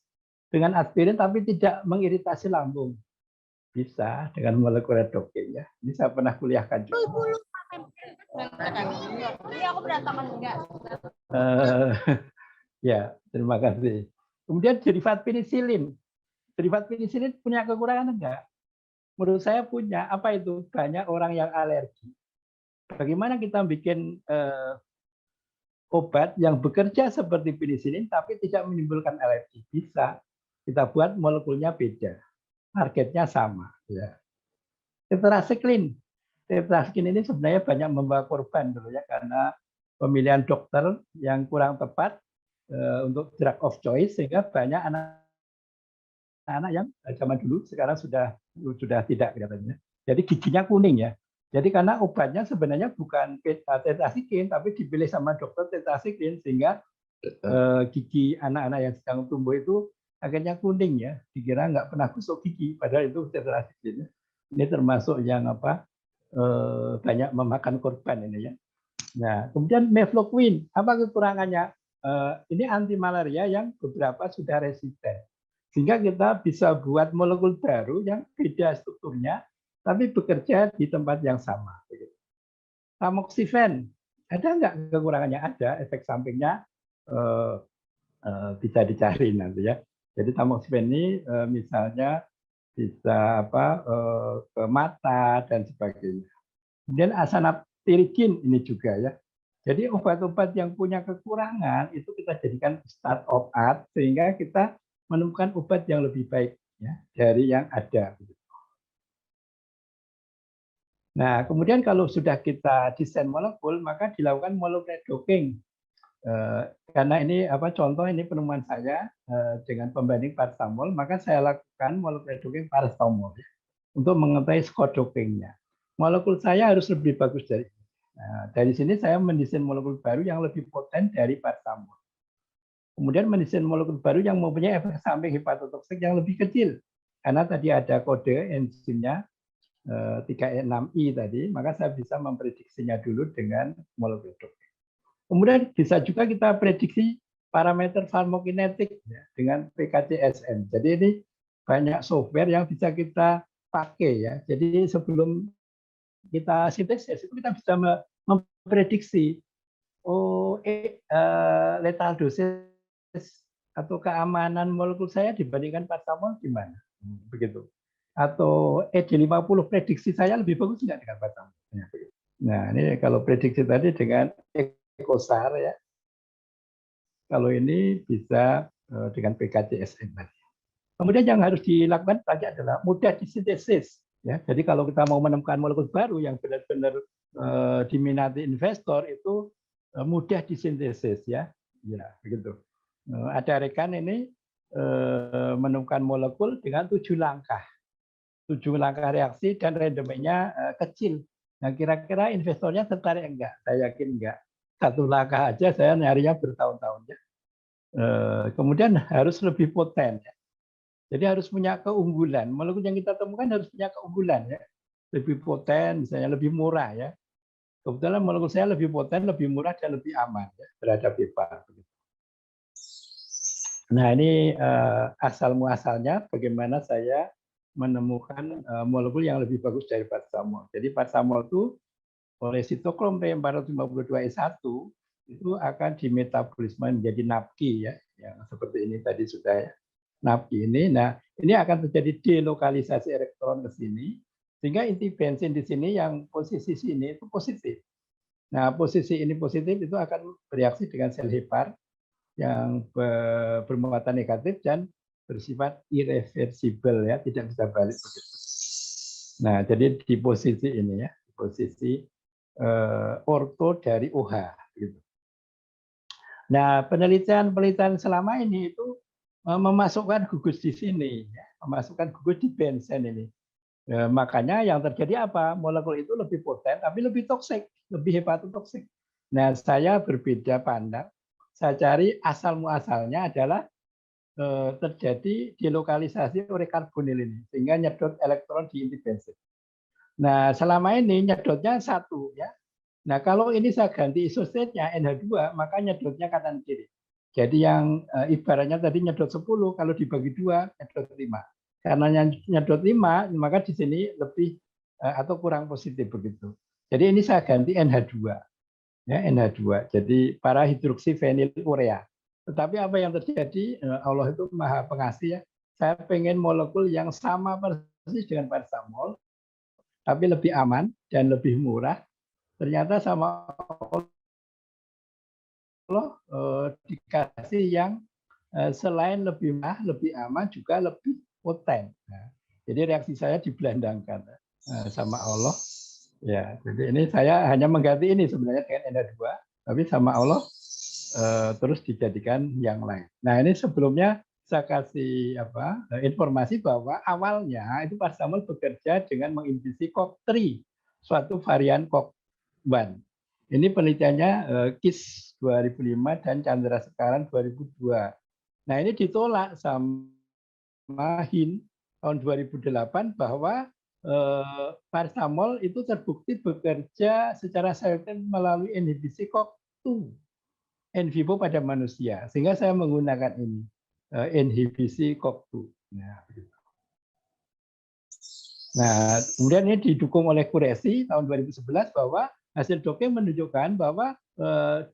S3: dengan aspirin tapi tidak mengiritasi lambung? Bisa dengan molekular docking ya. Ini saya pernah kuliahkan juga.
S2: Iya, aku berantakan enggak.
S3: Ya, terima kasih. Kemudian derivat penisilin. Derivat penisilin punya kekurangan enggak? Menurut saya punya. Apa itu? Banyak orang yang alergi. Bagaimana kita bikin obat yang bekerja seperti penisilin tapi tidak menimbulkan alergi? Bisa. Kita buat molekulnya beda. Targetnya sama. Ya. Tetracycline. Tetracycline ini sebenarnya banyak membawa korban dulu ya karena pemilihan dokter yang kurang tepat untuk drug of choice sehingga banyak anak-anak yang zaman dulu sekarang sudah tidak kelihatannya. Jadi giginya kuning ya. Jadi karena obatnya sebenarnya bukan tetracycline tapi dipilih sama dokter tetracycline sehingga gigi anak-anak yang sedang tumbuh itu akhirnya kuning ya. Dikira nggak pernah gosok gigi padahal itu tetracycline. Ini termasuk yang banyak memakan korban ini ya. Nah, kemudian mefloquine, apa kekurangannya? Ini anti malaria yang beberapa sudah resisten. Sehingga kita bisa buat molekul baru yang beda strukturnya, tapi bekerja di tempat yang sama. Tamoxifen, ada nggak kekurangannya? Ada, efek sampingnya bisa dicari nanti ya. Jadi tamoxifen ini misalnya bisa ke mata dan sebagainya. Kemudian asanaptiricin ini juga ya. Jadi obat-obat yang punya kekurangan itu kita jadikan start of art sehingga kita menemukan obat yang lebih baik ya dari yang ada. Nah, kemudian kalau sudah kita desain molekul, maka dilakukan molecular docking. Karena ini contoh ini penemuan saya dengan pembanding paracetamol, maka saya lakukan molecular docking paracetamol untuk mengetahui skor dockingnya. Molekul saya harus lebih bagus dari ini. Nah, dari sini saya mendesain molekul baru yang lebih poten dari paracetamol. Kemudian mendesain molekul baru yang mempunyai efek samping hepatotoksik yang lebih kecil. Karena tadi ada kode enzimnya 3E6I tadi, maka saya bisa memprediksinya dulu dengan molekul docking. Kemudian bisa juga kita prediksi parameter farmakokinetik ya, dengan PKCSM. Jadi ini banyak software yang bisa kita pakai ya. Jadi sebelum kita sintesis itu kita bisa memprediksi lethal dosis atau keamanan molekul saya dibandingkan paracetamol gimana, begitu. Atau ED50 prediksi saya lebih bagus nggak dengan paracetamol. Nah ini kalau prediksi tadi dengan ECOSAR ya. Kalau ini bisa dengan PKCSM tadi. Kemudian yang harus dilakukan lagi adalah mudah disintesis. Ya, jadi kalau kita mau menemukan molekul baru yang benar-benar diminati investor itu mudah disintesis ya, begitu. Ada rekan ini menemukan molekul dengan 7 langkah reaksi dan randomnya kecil. Nah kira-kira investornya tertarik enggak? Saya yakin enggak. 1 langkah aja saya nyarinya bertahun-tahun ya. Kemudian harus lebih poten. Ya. Jadi harus punya keunggulan. Molekul yang kita temukan harus punya keunggulan ya. Lebih poten, misalnya lebih murah ya. Kebetulan molekul saya lebih poten, lebih murah dan lebih aman ya, terhadap HEPA. Nah ini asal muasalnya bagaimana saya menemukan molekul yang lebih bagus dari paracetamol. Jadi paracetamol itu oleh sitokrom P452E1 itu akan dimetabolisme menjadi NAPKI ya, yang seperti ini tadi sudah ya. NAPKI ini, nah ini akan terjadi delokalisasi elektron ke sini, sehingga inti bensin di sini yang posisi sini itu positif. Nah posisi ini positif itu akan bereaksi dengan sel hepar yang bermuatan negatif dan bersifat irreversibel ya, tidak bisa balik begitu. Nah jadi di posisi ini ya, di posisi orto dari OH. Gitu. Nah penelitian selama ini itu memasukkan gugus di sini, ya. Memasukkan gugus di bensen ini. Makanya yang terjadi apa? Molekul itu lebih poten, tapi lebih toksik, lebih hepatotoksik. Nah, saya berbeda pandang. Saya cari asal muasalnya adalah terjadi delokalisasi oleh karbonil ini, sehingga nyedot elektron di inti bensin. Nah, selama ini nyedotnya 1 ya. Nah, kalau ini saya ganti isostate-nya NH2, maka nyedotnya kanan kiri. Jadi yang ibaratnya tadi nyedot 10, kalau dibagi 2, nyedot 5. Karena nyedot 5, maka di sini lebih atau kurang positif begitu. Jadi ini saya ganti NH2. Ya, NH2. Jadi para hidroksi fenil urea. Tetapi apa yang terjadi? Allah itu maha pengasih ya. Saya pengen molekul yang sama persis dengan paracetamol, tapi lebih aman dan lebih murah. Ternyata sama Allah dikasih yang selain lebih murah, lebih aman, juga lebih poten. Nah, jadi reaksi saya dibelandangkan sama Allah. Ya, jadi ini saya hanya mengganti ini sebenarnya dengan NH2, tapi sama Allah terus dijadikan yang lain. Nah ini sebelumnya saya kasih informasi bahwa awalnya itu paracetamol bekerja dengan menginhibisi COX-3, suatu varian COX-1. Ini penelitiannya KIS 2005 dan Chandra Sekaran 2002. Nah ini ditolak sama HIN tahun 2008 bahwa paracetamol itu terbukti bekerja secara selektif melalui inhibisi COX-2 in vivo pada manusia. Sehingga saya menggunakan ini, inhibisi COX-2. Nah, kemudian ini didukung oleh Qureshi tahun 2011 bahwa hasil docking menunjukkan bahwa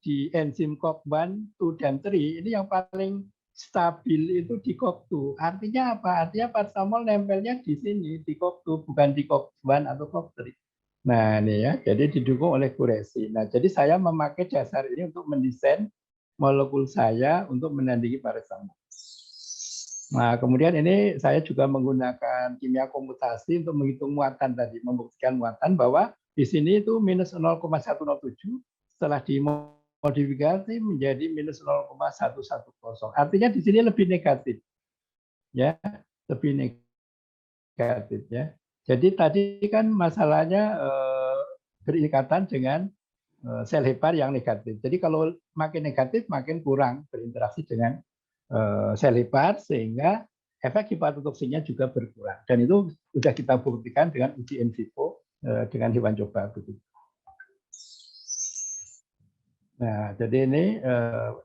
S3: di enzim COX-1, 2, dan 3 ini yang paling stabil itu di COX-2. Artinya apa? Artinya paracetamol nempelnya di sini, di COX-2, bukan di COX-1 atau COX-3. Nah, ini ya, jadi didukung oleh Qureshi. Nah, jadi saya memakai dasar ini untuk mendesain molekul saya untuk menandingi paracetamol. Nah, kemudian ini saya juga menggunakan kimia komutasi untuk menghitung muatan tadi, membuktikan muatan bahwa di sini itu minus 0,107 setelah dimodifikasi menjadi minus 0,110. Artinya di sini lebih negatif, ya, lebih negatif ya. Jadi tadi kan masalahnya berikatan dengan sel hepar yang negatif. Jadi kalau makin negatif makin kurang berinteraksi dengan sel hepar sehingga efek hepatotoksinya juga berkurang. Dan itu sudah kita buktikan dengan uji in vivo dengan hewan coba begitu. Nah, jadi ini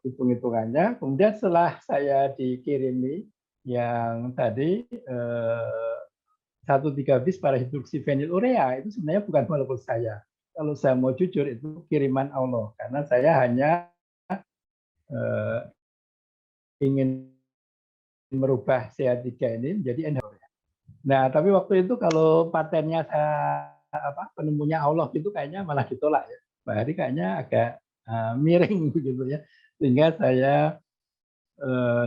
S3: hitung-hitungannya. Kemudian setelah saya dikirimi yang tadi 1,3 bis para hidroksi fenilurea itu sebenarnya bukan molekul saya. Kalau saya mau jujur itu kiriman Allah karena saya hanya ingin merubah CH3 ini menjadi NH. Nah, tapi waktu itu kalau patennya penemunya Allah gitu kayaknya malah ditolak ya. Pak Hari kayaknya agak miring begitu ya. Sehingga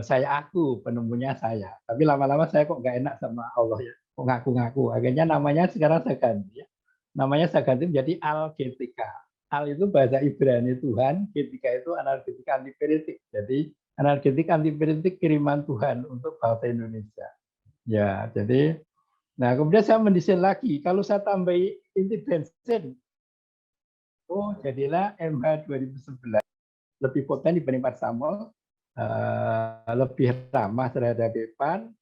S3: saya aku penemunya saya. Tapi lama-lama saya kok nggak enak sama Allah ya. Kok ngaku-ngaku. Akhirnya namanya sekarang saya ganti ya. Namanya saya ganti menjadi Al-Getika. Al itu bahasa Ibrani Tuhan, Getika itu analgetika antipiritik. Jadi analgetik antipiritik kiriman Tuhan untuk bangsa Indonesia. Ya, jadi nah kemudian saya mendesain lagi. Kalau saya tambah inti bensin, oh jadilah MH 2011 lebih poten dibanding paracetamol, lebih ramah terhadap hepan.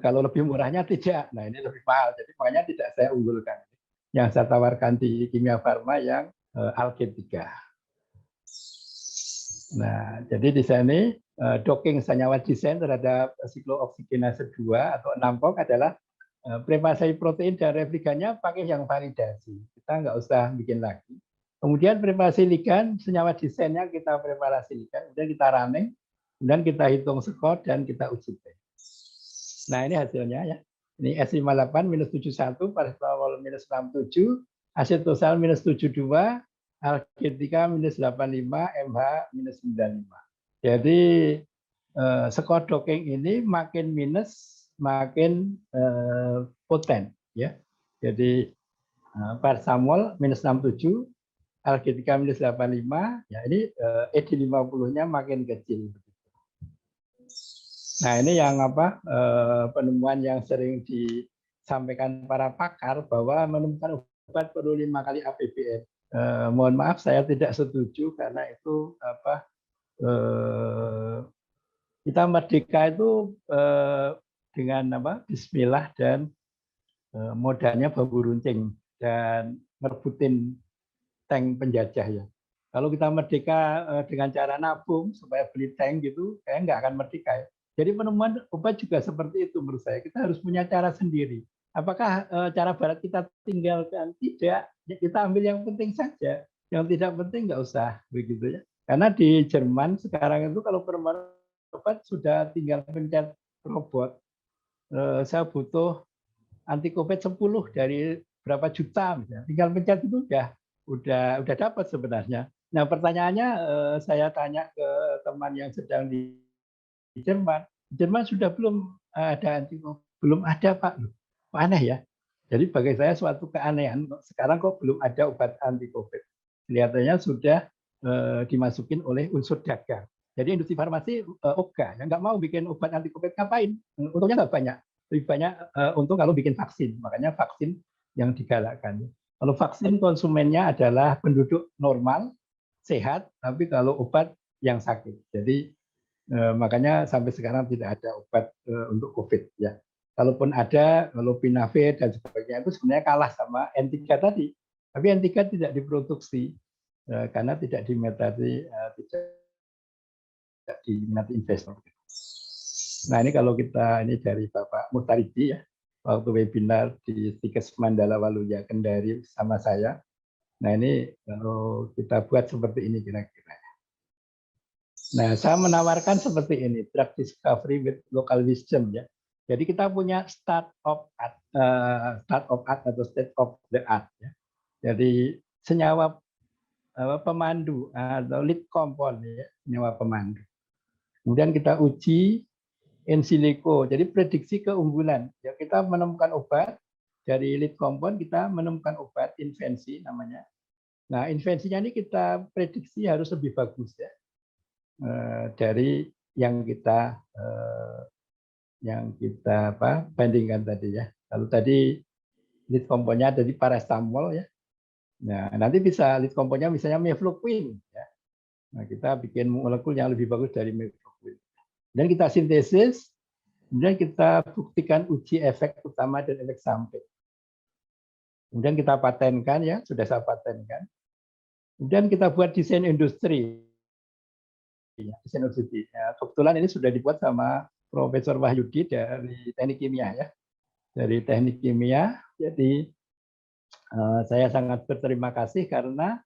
S3: Kalau lebih murahnya tidak. Nah ini lebih mahal. Jadi makanya tidak saya unggulkan. Yang saya tawarkan di Kimia Farma yang Algetika. Nah, jadi di sini docking senyawa desain terhadap siklooksigenase 2 atau 6-POK adalah preparasi protein dan replikannya pakai yang validasi. Kita nggak usah bikin lagi. Kemudian preparasi ligan, senyawa desainnya kita preparasi ligan, kemudian kita running, kemudian kita hitung skor dan kita uji T. Nah ini hasilnya ya. Ini S58 minus 71, paracetamol minus 67, acetosal minus 72, Algetika minus 85, MH minus 95. Jadi skor docking ini makin minus makin poten ya. Jadi paracetamol minus 67, Algetika minus 85, ya ini ED50-nya makin kecil. Nah ini yang penemuan yang sering disampaikan para pakar bahwa menemukan obat perlu 5 kali APBN. Mohon maaf saya tidak setuju karena itu kita merdeka itu dengan Bismillah dan modalnya bambu runcing dan merebutin tank penjajah ya. Kalau kita merdeka dengan cara nabung supaya beli tank gitu, kayak nggak akan merdeka ya. Jadi penemuan obat juga seperti itu menurut saya. Kita harus punya cara sendiri. Apakah cara barat kita tinggalkan? Tidak. Kita ambil yang penting saja. Yang tidak penting nggak usah begitu ya. Karena di Jerman sekarang itu kalau penemuan obat sudah tinggal pencet robot. Saya butuh anti COVID 10 dari berapa juta misalnya. Tinggal pencet itu udah dapat sebenarnya. Nah pertanyaannya saya tanya ke teman yang sedang di Jerman. Jerman sudah belum ada anti COVID. Belum ada Pak. Kok aneh ya. Jadi bagi saya suatu keanehan. Sekarang kok belum ada obat anti COVID. Kelihatannya sudah dimasukin oleh unsur dagang. Jadi industri farmasi ogah. Ya, nggak mau bikin obat anti COVID ngapain? Untungnya nggak banyak. Lebih banyak untung kalau bikin vaksin. Makanya vaksin yang digalakkan. Kalau vaksin konsumennya adalah penduduk normal, sehat, tapi kalau obat yang sakit. Jadi makanya sampai sekarang tidak ada obat untuk COVID ya. Kalaupun ada, lopinavir dan sebagainya itu sebenarnya kalah sama N3 tadi. Tapi N3 tidak diproduksi karena tidak diminati tidak diminati investor. Nah ini kalau kita ini dari Bapak Muhtaridi ya, waktu webinar di Stikes Mandala Waluya Kendari sama saya. Nah ini kalau kita buat seperti ini kira-kira. Nah, saya menawarkan seperti ini, drug discovery with local wisdom ya. Jadi kita punya state of art atau state of the art ya. Jadi senyawa pemandu atau lead compound ya, senyawa pemandu. Kemudian kita uji in silico, jadi prediksi keunggulan. Ya, kita menemukan obat dari lead compound, kita menemukan obat invensi namanya. Nah, invensinya ini kita prediksi harus lebih bagus ya dari yang kita bandingkan tadi ya. Lalu tadi lead compoundnya dari paracetamol ya. Nah, nanti bisa lead compoundnya misalnya mefloquine ya. Nah, kita bikin molekul yang lebih bagus dari mefloquine. Dan kita sintesis, kemudian kita buktikan uji efek utama dan efek samping. Kemudian kita patenkan ya, sudah saya patenkan. Kemudian kita buat desain industri. Desain industri. Ya, kebetulan ini sudah dibuat sama Profesor Wahyudi dari Teknik Kimia ya. Dari Teknik Kimia. Jadi saya sangat berterima kasih karena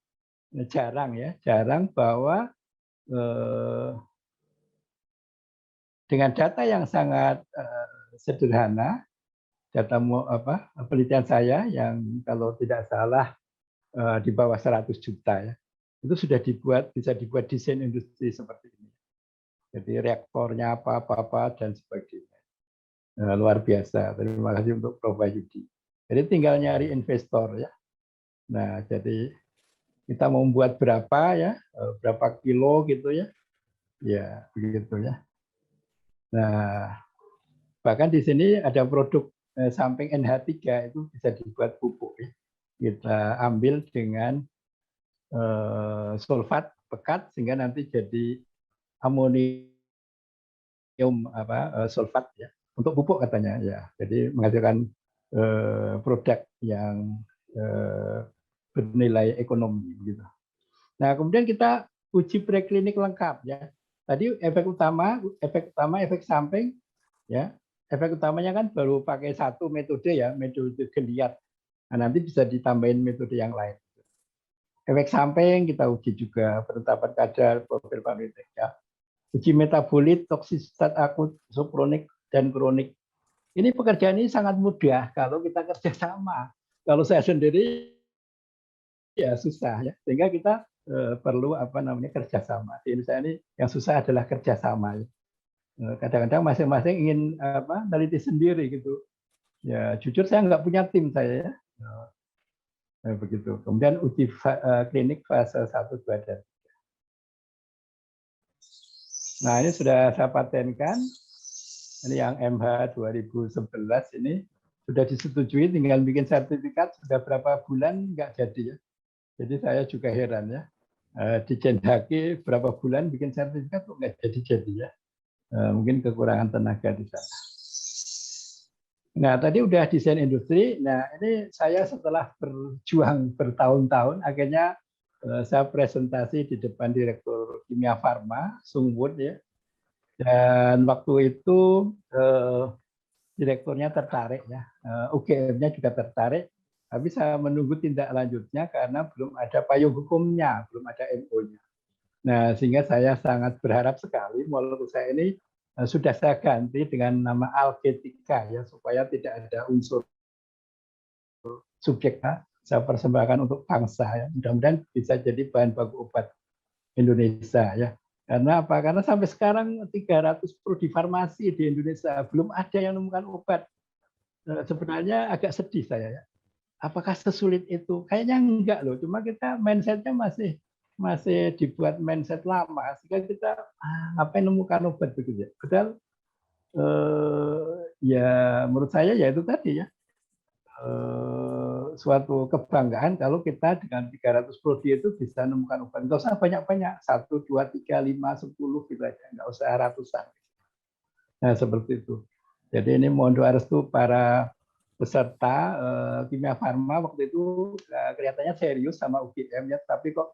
S3: jarang bahwa dengan data yang sangat sederhana, data penelitian saya yang kalau tidak salah di bawah 100 juta ya, itu sudah bisa dibuat desain industri seperti ini. Jadi reaktornya apa dan sebagainya. Luar biasa. Terima kasih untuk Prof. Wahyudi. Jadi tinggal nyari investor ya. Nah, jadi kita mau membuat berapa ya, berapa kilo gitu ya. Ya, begitu ya. Nah, bahkan di sini ada produk samping NH3 itu bisa dibuat pupuk ya. Kita ambil dengan sulfat pekat sehingga nanti jadi amonium sulfat ya. Untuk pupuk katanya ya. Jadi menghasilkan produk yang bernilai ekonomi gitu. Nah, kemudian kita uji preklinik lengkap ya. Tadi efek utama, efek samping ya. Efek utamanya kan baru pakai satu metode ya, metode Geliat. Nah, nanti bisa ditambahin metode yang lain. Efek samping kita uji juga penetapan kadar profil parameter ya. Uji metabolit, toksisitas akut, subkronik dan kronik. Ini pekerjaan ini sangat mudah kalau kita kerjasama. Kalau saya sendiri ya susah ya. Sehingga kita perlu kerjasama. Di Indonesia ini yang susah adalah kerjasama. Ya. Kadang-kadang masing-masing ingin meneliti sendiri gitu. Ya jujur saya nggak punya tim saya ya. Begitu. Kemudian uji klinik fase 1, 2, dan 3. Nah ini sudah saya patenkan. Ini yang MH 2011 ini sudah disetujui, tinggal bikin sertifikat. Sudah berapa bulan nggak jadi ya. Jadi saya juga heran ya. Di Jendhaki berapa bulan bikin sertifikat kok nggak jadi ya. Mungkin kekurangan tenaga di sana. Nah, tadi udah desain industri. Nah, ini saya setelah berjuang bertahun-tahun, akhirnya saya presentasi di depan Direktur Kimia Farma, Sung Wood ya. Dan waktu itu direkturnya tertarik ya, UGM-nya juga tertarik. Tapi saya menunggu tindak lanjutnya karena belum ada payung hukumnya, belum ada MO-nya. Nah, sehingga saya sangat berharap sekali molekul saya ini sudah saya ganti dengan nama Algetika ya, supaya tidak ada unsur subjek saya persembahkan untuk bangsa ya. Mudah-mudahan bisa jadi bahan baku obat Indonesia ya. Karena apa? Karena sampai sekarang 300 prodi farmasi di Indonesia belum ada yang menemukan obat. Sebenarnya agak sedih saya ya. Apakah sesulit itu? Kayaknya enggak loh. Cuma kita mindsetnya masih dibuat mindset lama sehingga kita ngapain menemukan obat begitu ya. Padahal ya menurut saya ya itu tadi ya suatu kebanggaan kalau kita dengan 300 prodi itu bisa menemukan obat. Nggak usah banyak-banyak, 1, 2, 3, 5, 10 gitu aja, nggak usah ratusan. Nah seperti itu. Jadi ini mohon doa restu para peserta Kimia Farma waktu itu kelihatannya serius sama UGM ya, tapi kok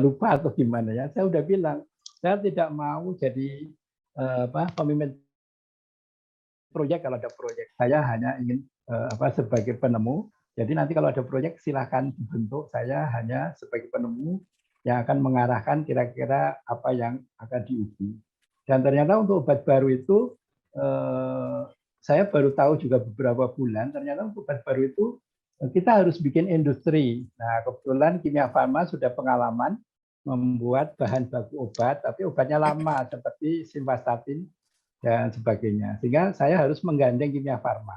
S3: lupa atau gimana ya. Saya udah bilang, saya tidak mau jadi pemimpin proyek kalau ada proyek. Saya hanya ingin sebagai penemu. Jadi nanti kalau ada proyek silahkan dibentuk. Saya hanya sebagai penemu yang akan mengarahkan kira-kira apa yang akan diuji. Dan ternyata untuk obat baru itu saya baru tahu juga beberapa bulan. Ternyata untuk obat baru itu kita harus bikin industri. Nah kebetulan Kimia Farma sudah pengalaman membuat bahan baku obat, tapi obatnya lama seperti simvastatin dan sebagainya. Sehingga saya harus menggandeng Kimia Farma.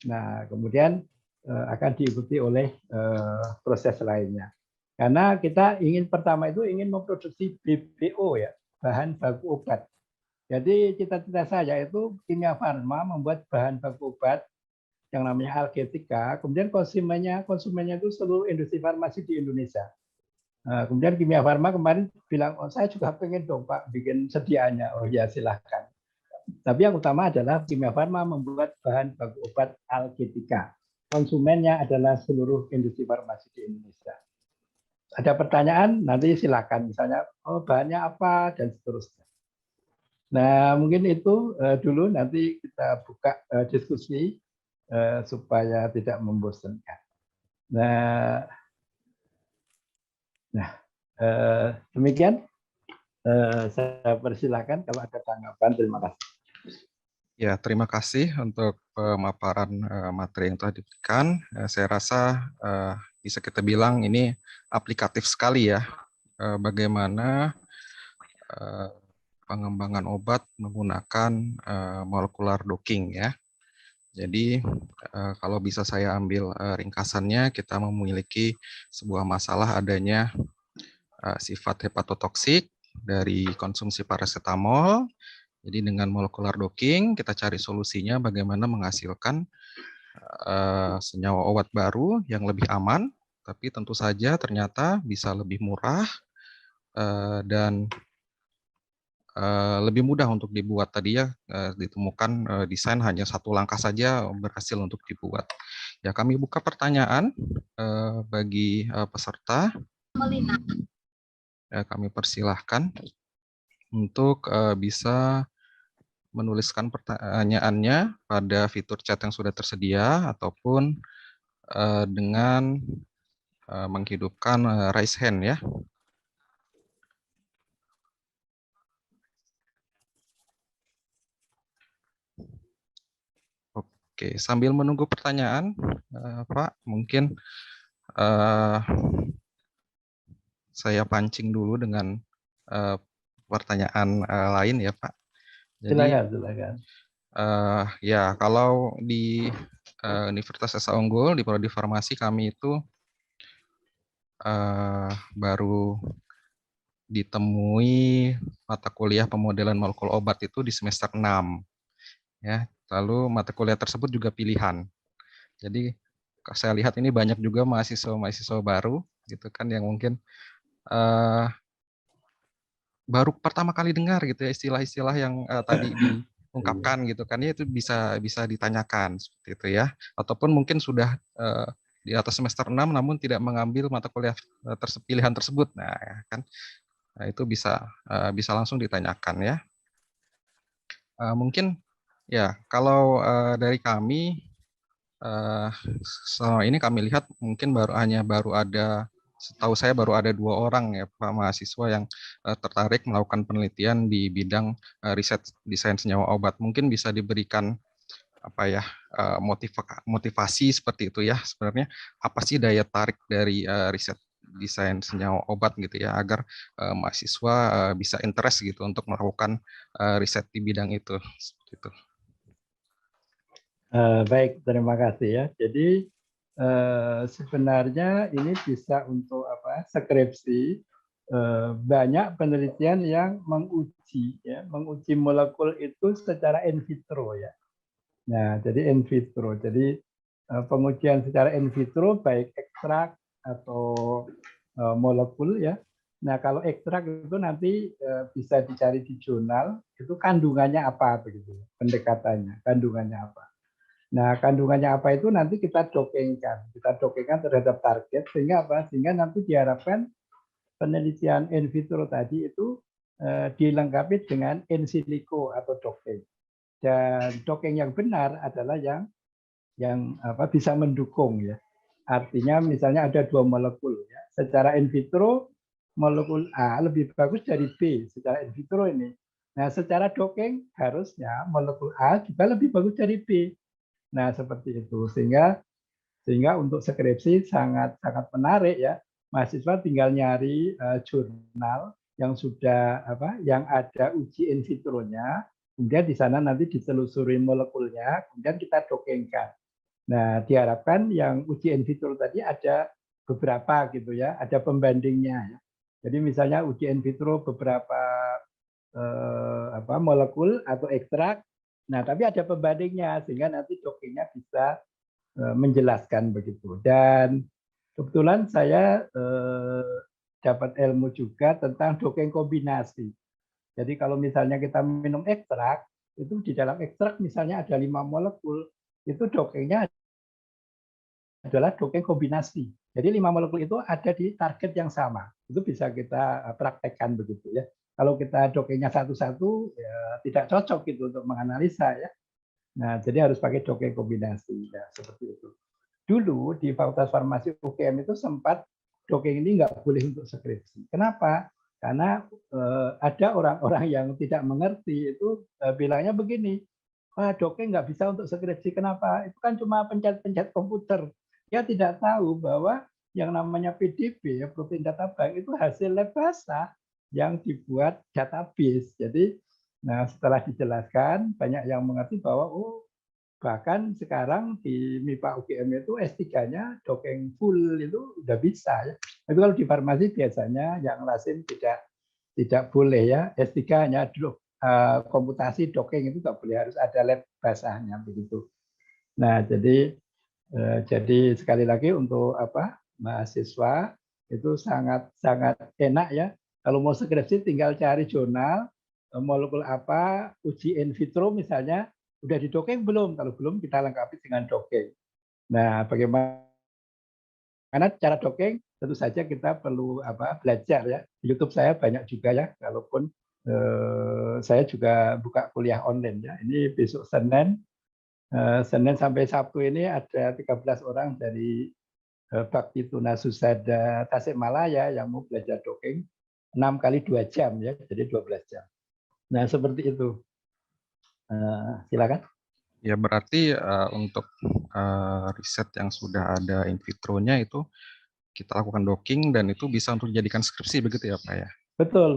S3: Nah, kemudian akan diikuti oleh proses lainnya. Karena kita pertama itu ingin memproduksi BPO ya, bahan baku obat. Jadi cita-cita saya itu Kimia Farma membuat bahan baku obat yang namanya Algetika, kemudian konsumennya itu seluruh industri farmasi di Indonesia. Nah, kemudian Kimia Farma kemarin bilang, oh saya juga pengen dong Pak bikin sediaannya. Oh ya silahkan. Tapi yang utama adalah Kimia Farma membuat bahan baku obat Algetika. Konsumennya adalah seluruh industri farmasi di Indonesia. Ada pertanyaan, nanti silakan. Misalnya, oh bahannya apa, dan seterusnya. Nah, mungkin itu dulu, nanti kita buka diskusi supaya tidak membosankan. Nah, demikian. Saya persilakan kalau ada tanggapan. Terima kasih.
S1: Ya, terima kasih untuk pemaparan materi yang telah diberikan. Saya rasa bisa kita bilang ini aplikatif sekali ya, bagaimana pengembangan obat menggunakan molecular docking ya. Jadi kalau bisa saya ambil ringkasannya, kita memiliki sebuah masalah adanya sifat hepatotoksik dari konsumsi paracetamol. Jadi dengan molecular docking kita cari solusinya bagaimana menghasilkan senyawa obat baru yang lebih aman, tapi tentu saja ternyata bisa lebih murah dan lebih mudah untuk dibuat. Tadi ya ditemukan desain hanya satu langkah saja berhasil untuk dibuat. Ya, kami buka pertanyaan bagi peserta. Kami persilahkan untuk bisa menuliskan pertanyaannya pada fitur chat yang sudah tersedia ataupun dengan menghidupkan raise hand ya. Oke, sambil menunggu pertanyaan, Pak, mungkin saya pancing dulu dengan pertanyaan lain ya, Pak. Jadi,
S3: silakan.
S1: Ya, kalau di Universitas Esa Unggul di Prodi Farmasi kami itu baru ditemui mata kuliah pemodelan molekul obat itu di semester 6. Ya, lalu mata kuliah tersebut juga pilihan. Jadi saya lihat ini banyak juga mahasiswa baru gitu kan yang mungkin baru pertama kali dengar gitu ya istilah-istilah yang tadi diungkapkan gitu kan, ya itu bisa ditanyakan seperti itu ya, ataupun mungkin sudah di atas semester 6 namun tidak mengambil mata kuliah pilihan tersebut. Nah, kan itu bisa langsung ditanyakan ya. Mungkin ya kalau dari kami selama ini kami lihat mungkin baru ada, setahu saya baru ada 2 orang ya Pak mahasiswa yang tertarik melakukan penelitian di bidang riset desain senyawa obat. Mungkin bisa diberikan apa ya motivasi seperti itu ya, sebenarnya apa sih daya tarik dari riset desain senyawa obat gitu ya, agar mahasiswa bisa interest gitu untuk melakukan riset di bidang itu seperti itu.
S3: Baik, terima kasih ya. Jadi sebenarnya ini bisa untuk skripsi. Banyak penelitian yang menguji molekul itu secara in vitro ya. Nah, jadi in vitro. Jadi pengujian secara in vitro baik ekstrak atau molekul ya. Nah, kalau ekstrak itu nanti bisa dicari di jurnal itu kandungannya apa begitu, pendekatannya, kandungannya apa. Nah, kandungannya apa itu nanti kita dokengkan terhadap target sehingga apa? Sehingga nanti diharapkan penelitian in vitro tadi itu dilengkapi dengan in silico atau docking. Dan docking yang benar adalah yang bisa mendukung ya. Artinya misalnya ada 2 molekul ya. Secara in vitro molekul A lebih bagus dari B secara in vitro ini. Nah, secara docking harusnya molekul A juga lebih bagus dari B. Nah, seperti itu. Sehingga untuk skripsi sangat menarik ya. mahasiswa tinggal nyari jurnal yang sudah yang ada uji in vitronya, kemudian di sana nanti ditelusuri molekulnya, kemudian kita dongengkan. Nah, diharapkan yang uji in vitro tadi ada beberapa gitu ya, ada pembandingnya ya. Jadi misalnya uji in vitro beberapa molekul atau ekstrak. Nah, tapi ada pembandingnya sehingga nanti dongengnya bisa menjelaskan begitu. Dan kebetulan saya dapat ilmu juga tentang dongeng kombinasi. Jadi kalau misalnya kita minum ekstrak, itu di dalam ekstrak misalnya ada 5 molekul, itu dongengnya adalah dongeng kombinasi. Jadi 5 molekul itu ada di target yang sama. Itu bisa kita praktekkan begitu ya. Kalau kita dongengnya satu-satu, ya tidak cocok gitu untuk menganalisa ya. Nah, jadi harus pakai dongeng kombinasi ya, seperti itu. Dulu di Fakultas Farmasi UGM itu sempat dongeng ini nggak boleh untuk skripsi. Kenapa? Karena ada orang-orang yang tidak mengerti itu bilangnya begini, dongeng nggak bisa untuk skripsi. Kenapa? Itu kan cuma pencet-pencet komputer. Dia tidak tahu bahwa yang namanya PDB, protein data bank, itu hasil lab basah yang dibuat database. Jadi, nah setelah dijelaskan, banyak yang mengerti bahwa bahkan sekarang di MIPA UGM itu S3-nya dongeng full itu udah bisa ya. Tapi kalau di farmasi biasanya yang lazim tidak boleh ya. S3-nya komputasi dongeng itu nggak boleh, harus ada lab basahnya begitu. Nah, jadi sekali lagi untuk mahasiswa itu sangat enak ya. Kalau mau skripsi tinggal cari jurnal molekul apa, uji in vitro misalnya, udah didongeng belum? Kalau belum kita lengkapi dengan dongeng. Nah, bagaimana cara dongeng? Tentu saja kita perlu belajar ya. Di YouTube saya banyak juga ya, kalaupun saya juga buka kuliah online ya. Ini besok Senin sampai Sabtu ini ada 13 orang dari Bakti Tuna Susada Tasikmalaya yang mau belajar dongeng 6 kali 2 jam ya, jadi 12 jam. Nah, seperti itu. Silakan.
S1: Ya, berarti untuk riset yang sudah ada in vitronya itu kita lakukan docking dan itu bisa untuk dijadikan skripsi begitu ya Pak ya?
S3: Betul.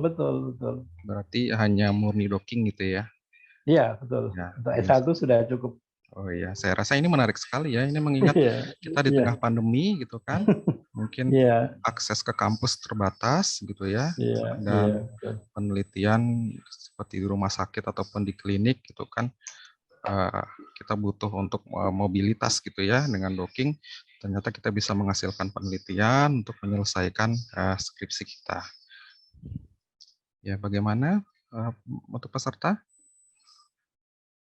S1: Berarti hanya murni docking gitu ya?
S3: Iya, betul.
S1: Ya,
S3: untuk S1 sudah cukup.
S1: Oh iya, saya rasa ini menarik sekali ya. Ini mengingat kita di tengah pandemi gitu kan, mungkin akses ke kampus terbatas gitu ya, dan penelitian seperti di rumah sakit ataupun di klinik gitu kan, kita butuh untuk mobilitas gitu ya. Dengan docking, ternyata kita bisa menghasilkan penelitian untuk menyelesaikan skripsi kita. Ya, bagaimana untuk peserta?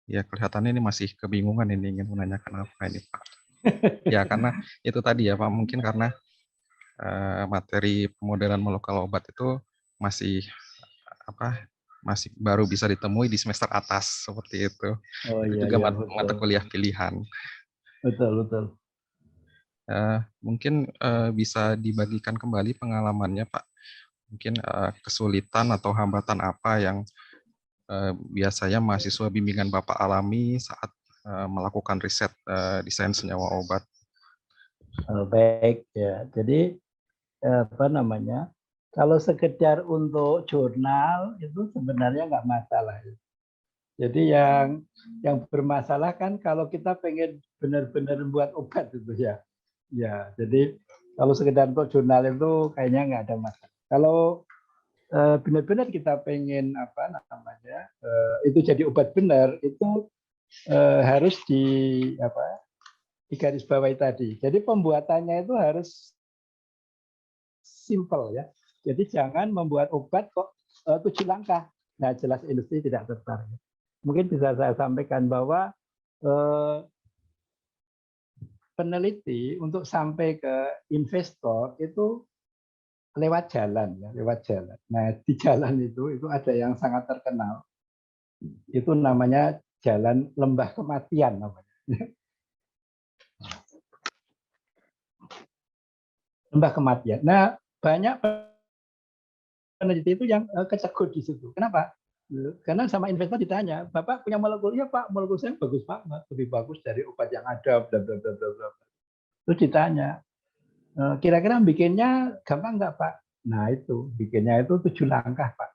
S1: Ya, kelihatannya ini masih kebingungan ini, ingin menanyakan apa ini Pak. Ya, karena itu tadi ya Pak, mungkin karena materi pemodelan molekul obat itu masih masih baru bisa ditemui di semester atas seperti itu. Itu juga mata kuliah pilihan.
S3: Betul.
S1: Mungkin bisa dibagikan kembali pengalamannya Pak. Mungkin kesulitan atau hambatan apa yang biasanya mahasiswa bimbingan Bapak alami saat melakukan riset desain senyawa obat.
S3: Baik ya. Jadi kalau sekedar untuk jurnal itu sebenarnya nggak masalah. Jadi yang bermasalah kan kalau kita pengen benar-benar buat obat itu ya. Ya, jadi kalau sekedar untuk jurnal itu kayaknya nggak ada masalah. Kalau benar-benar kita pengen itu jadi obat benar, itu harus digarisbawahi tadi. Jadi pembuatannya itu harus simple ya. Jadi jangan membuat obat kok 7 langkah. Nah, jelas industri tidak tertarik. Mungkin bisa saya sampaikan bahwa peneliti untuk sampai ke investor itu lewat jalan. Nah, di jalan itu ada yang sangat terkenal. Itu namanya jalan lembah kematian namanya. Lembah kematian. Nah, banyak peneliti itu yang kecegut di situ. Kenapa? Karena sama investor ditanya, Bapak punya molekul? Ya Pak, molekul saya bagus banget, lebih bagus dari obat yang ada, bla bla bla bla bla. Terus ditanya, Kira-kira bikinnya gampang nggak Pak? Nah itu, bikinnya itu 7 langkah Pak.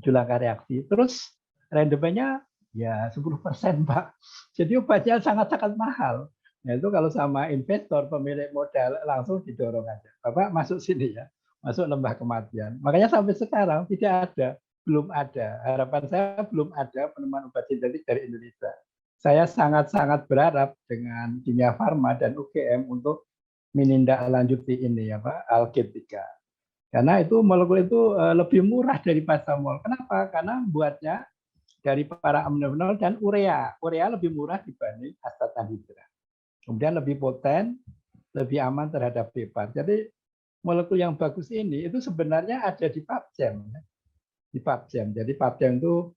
S3: 7 langkah reaksi. Terus randomnya ya 10% Pak. Jadi obatnya sangat-sangat mahal. Nah itu kalau sama investor, pemilik modal langsung didorong aja. Bapak masuk sini ya, masuk lembah kematian. Makanya sampai sekarang tidak ada, belum ada. Harapan saya belum ada penemuan obat sintetik dari Indonesia. Saya sangat-sangat berharap dengan Kimia Farma dan UGM untuk menindaklanjuti ini ya Pak, Alketika. Karena itu molekul itu lebih murah dari paracetamol. Kenapa? Karena buatnya dari para aminofenol dan urea. Urea lebih murah dibanding astat anhidrat. Kemudian lebih poten, lebih aman terhadap PEPAR. Jadi molekul yang bagus ini itu sebenarnya ada di PubChem. Di PubChem. Jadi PubChem itu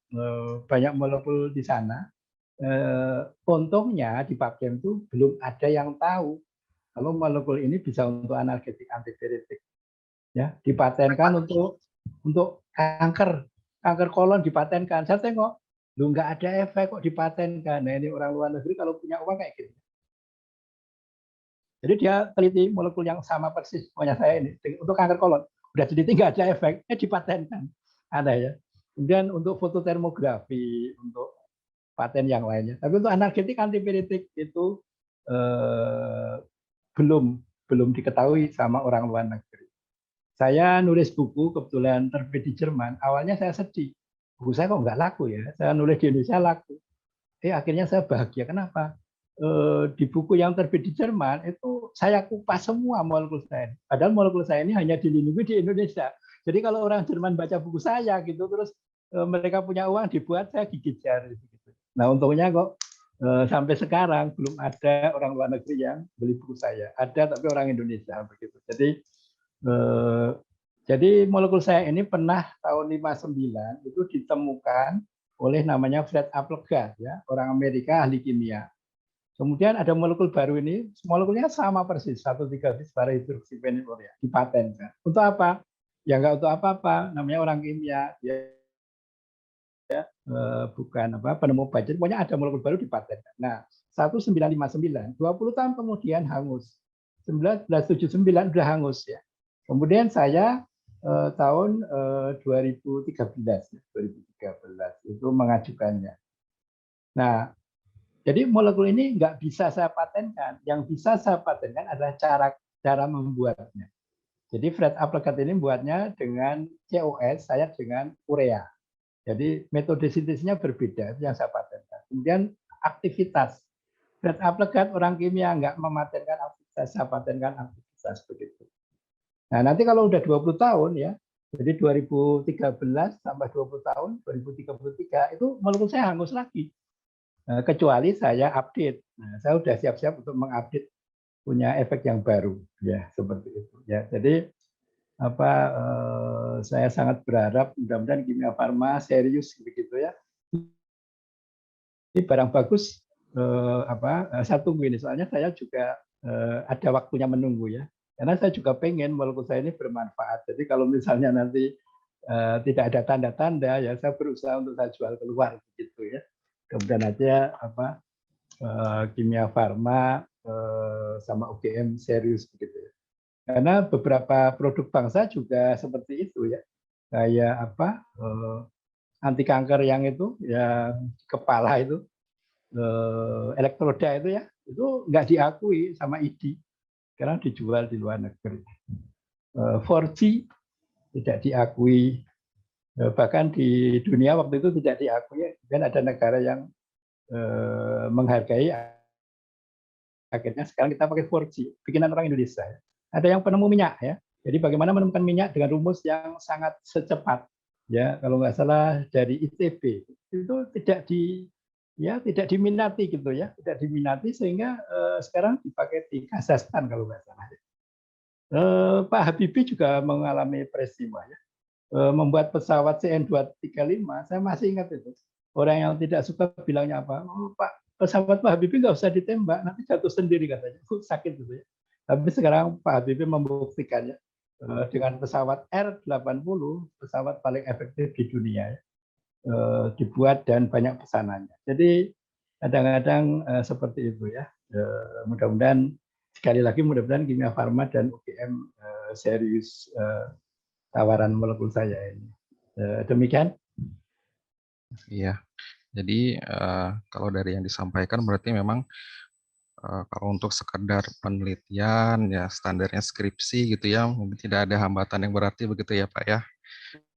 S3: banyak molekul di sana. Untungnya di PubChem itu belum ada yang tahu kalau molekul ini bisa untuk analgetik antipiretik. Ya, dipatenkan untuk kanker kolon dipatenkan. Saya tengok, lu nggak ada efek kok dipatenkan. Nah ini orang luar negeri kalau punya uang kayak gitu. Jadi dia teliti molekul yang sama persis punya saya ini untuk kanker kolon. Udah teliti nggak ada efek, dipatenkan. Ada ya. Kemudian untuk fototermografi, untuk paten yang lainnya. Tapi untuk analgetik antipiretik itu belum diketahui sama orang luar negeri. Saya nulis buku, kebetulan terbit di Jerman. Awalnya saya sedih. Buku saya kok nggak laku ya. Saya nulis di Indonesia laku. Akhirnya saya bahagia. Kenapa? Di buku yang terbit di Jerman, itu saya kupas semua molekul saya. Padahal molekul saya ini hanya dilindungi di Indonesia. Jadi kalau orang Jerman baca buku saya, gitu, terus mereka punya uang dibuat, saya gigit jari. Gitu. Nah untungnya kok sampai sekarang belum ada orang luar negeri yang beli buku saya. Ada tapi orang Indonesia. Begitu. Jadi molekul saya ini pernah tahun 59 itu ditemukan oleh namanya Fred Applegate ya, orang Amerika ahli kimia. Kemudian ada molekul baru ini, molekulnya sama persis 1,3-bisparahidroksipenilurea dipatenkan. Untuk apa? Ya enggak untuk apa-apa, namanya orang kimia ya, bukan penemu obat. Jadi pokoknya ada molekul baru dipatenkan. Nah, 1959, 20 tahun kemudian hangus. 1979 sudah hangus ya. Kemudian saya tahun 2013 itu mengajukannya. Nah, jadi molekul ini nggak bisa saya patenkan. Yang bisa saya patenkan adalah cara membuatnya. Jadi Fred Applegate ini buatnya dengan COS, saya dengan urea. Jadi metode sintesnya berbeda, itu yang saya patenkan. Kemudian aktivitas. Fred Applegate orang kimia nggak mematenkan aktivitas, saya patenkan aktivitas begitu. Nah, nanti kalau udah 20 tahun ya, jadi 2013 tambah 20 tahun, 2033, itu molekul saya hangus lagi. Kecuali saya update. Nah, saya udah siap-siap untuk mengupdate punya efek yang baru. Ya, seperti itu. Ya, jadi saya sangat berharap mudah-mudahan Kimia Farma serius begitu ya. Ini barang bagus, saya tunggu ini. Soalnya saya juga ada waktunya menunggu ya. Karena saya juga pengen molekul saya ini bermanfaat. Jadi kalau misalnya nanti tidak ada tanda-tanda, ya saya berusaha untuk saya jual keluar gitu ya. Kemudian aja Kimia Farma sama UGM serius begitu ya. Karena beberapa produk bangsa juga seperti itu ya. Kayak anti kanker yang itu, yang kepala itu, elektroda itu ya, itu nggak diakui sama ID. Karena dijual di luar negeri. 4G tidak diakui, bahkan di dunia waktu itu tidak diakui. Dan ada negara yang menghargai, akhirnya sekarang kita pakai 4G, bikinan orang Indonesia. Ada yang penemu minyak ya. Jadi bagaimana menemukan minyak dengan rumus yang sangat secepat. Ya, kalau nggak salah dari ITB itu tidak diminati gitu ya, tidak diminati sehingga sekarang dipakai di Kazakhstan kalau nggak salah. Pak Habibie juga mengalami peristiwa ya, membuat pesawat CN235. Saya masih ingat itu. Orang yang tidak suka bilangnya apa? Oh, Pak, pesawat Pak Habibie nggak usah ditembak, nanti jatuh sendiri katanya. Sakit gitu ya. Tapi sekarang Pak Habibie membuktikannya dengan pesawat R80, pesawat paling efektif di dunia ya. Dibuat dan banyak pesanannya. Jadi kadang-kadang seperti itu ya. Mudah-mudahan sekali lagi mudah-mudahan Kimia Farma dan UGM serius tawaran molekul saya ini. Demikian.
S1: Iya. Jadi kalau dari yang disampaikan berarti memang kalau untuk sekedar penelitian ya standarnya skripsi gitu ya, mungkin tidak ada hambatan yang berarti begitu ya Pak ya.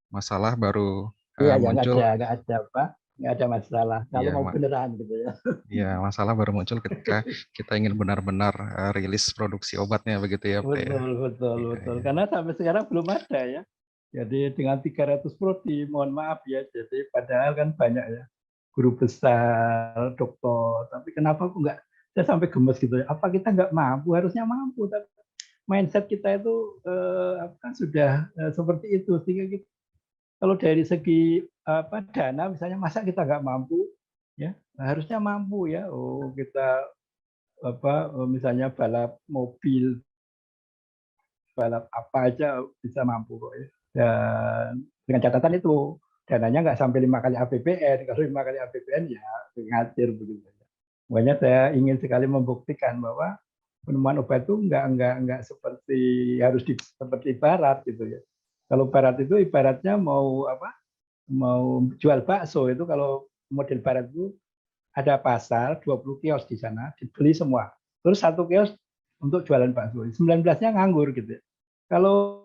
S1: Masalah baru
S3: Iya, ya
S1: muncul.
S3: nggak ada apa, nggak ada masalah. Kalau
S1: Iya,
S3: mau beneran gitu ya.
S1: iya, masalah baru muncul ketika kita ingin benar-benar rilis produksi obatnya begitu ya Pak ya.
S3: Betul, betul,
S1: Iya,
S3: betul.
S1: iya.
S3: Karena sampai sekarang belum ada ya. Jadi dengan 300 prodi, mohon maaf ya. Jadi padahal kan banyak ya guru besar, dokter. Tapi kenapa kok nggak? Saya sampai gemes gitu ya. Apa kita nggak mampu? Harusnya mampu. Tapi mindset kita itu kan sudah seperti itu. Sehingga kita, kalau dari segi dana misalnya masa kita nggak mampu ya, nah, harusnya mampu ya. Oh kita misalnya balap mobil, balap apa aja bisa mampu kok ya. Dan dengan catatan itu dananya nggak sampai 5 kali APBN. Kalau 5 kali APBN ya ngatir begitu. Makanya saya ingin sekali membuktikan bahwa penemuan obat itu nggak seperti harus seperti barat gitu ya. Kalau barat itu ibaratnya mau jual bakso itu, kalau model barat itu ada pasar 20 kios di sana, dibeli semua. Terus satu kios untuk jualan bakso. 19-nya nganggur gitu. Kalau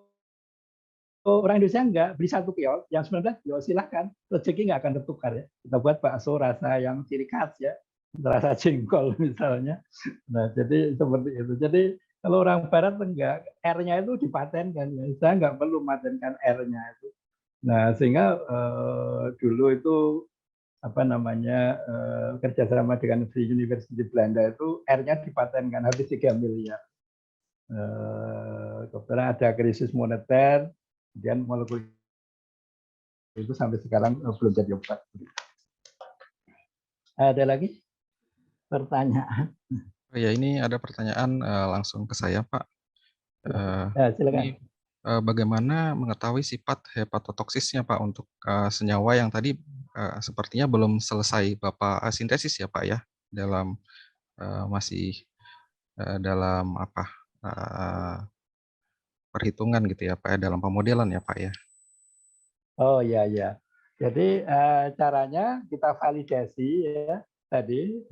S3: orang Indonesia enggak, beli satu kios, yang 19 ya silahkan, rezeki nggak akan tertukar ya. Kita buat bakso rasa yang ciri khas ya, rasa jengkol misalnya. Nah, jadi seperti itu. Jadi kalau orang Barat enggak, R-nya itu dipatenkan. Ya. Saya nggak perlu patenkan R-nya itu. Nah, sehingga dulu itu kerjasama dengan Free University Belanda itu R-nya dipatenkan habis 3 miliar. Kebetulan ada krisis moneter, kemudian molekul itu sampai sekarang belum jadi obat. Ada lagi pertanyaan?
S1: Oh ya, ini ada pertanyaan langsung ke saya Pak.
S3: Silakan.
S1: Ini bagaimana mengetahui sifat hepatotoksisnya Pak untuk senyawa yang tadi sepertinya belum selesai Bapak sintesis ya Pak ya, dalam masih dalam apa perhitungan gitu ya Pak ya, dalam pemodelan ya Pak ya.
S3: Oh ya ya. Jadi caranya kita validasi ya tadi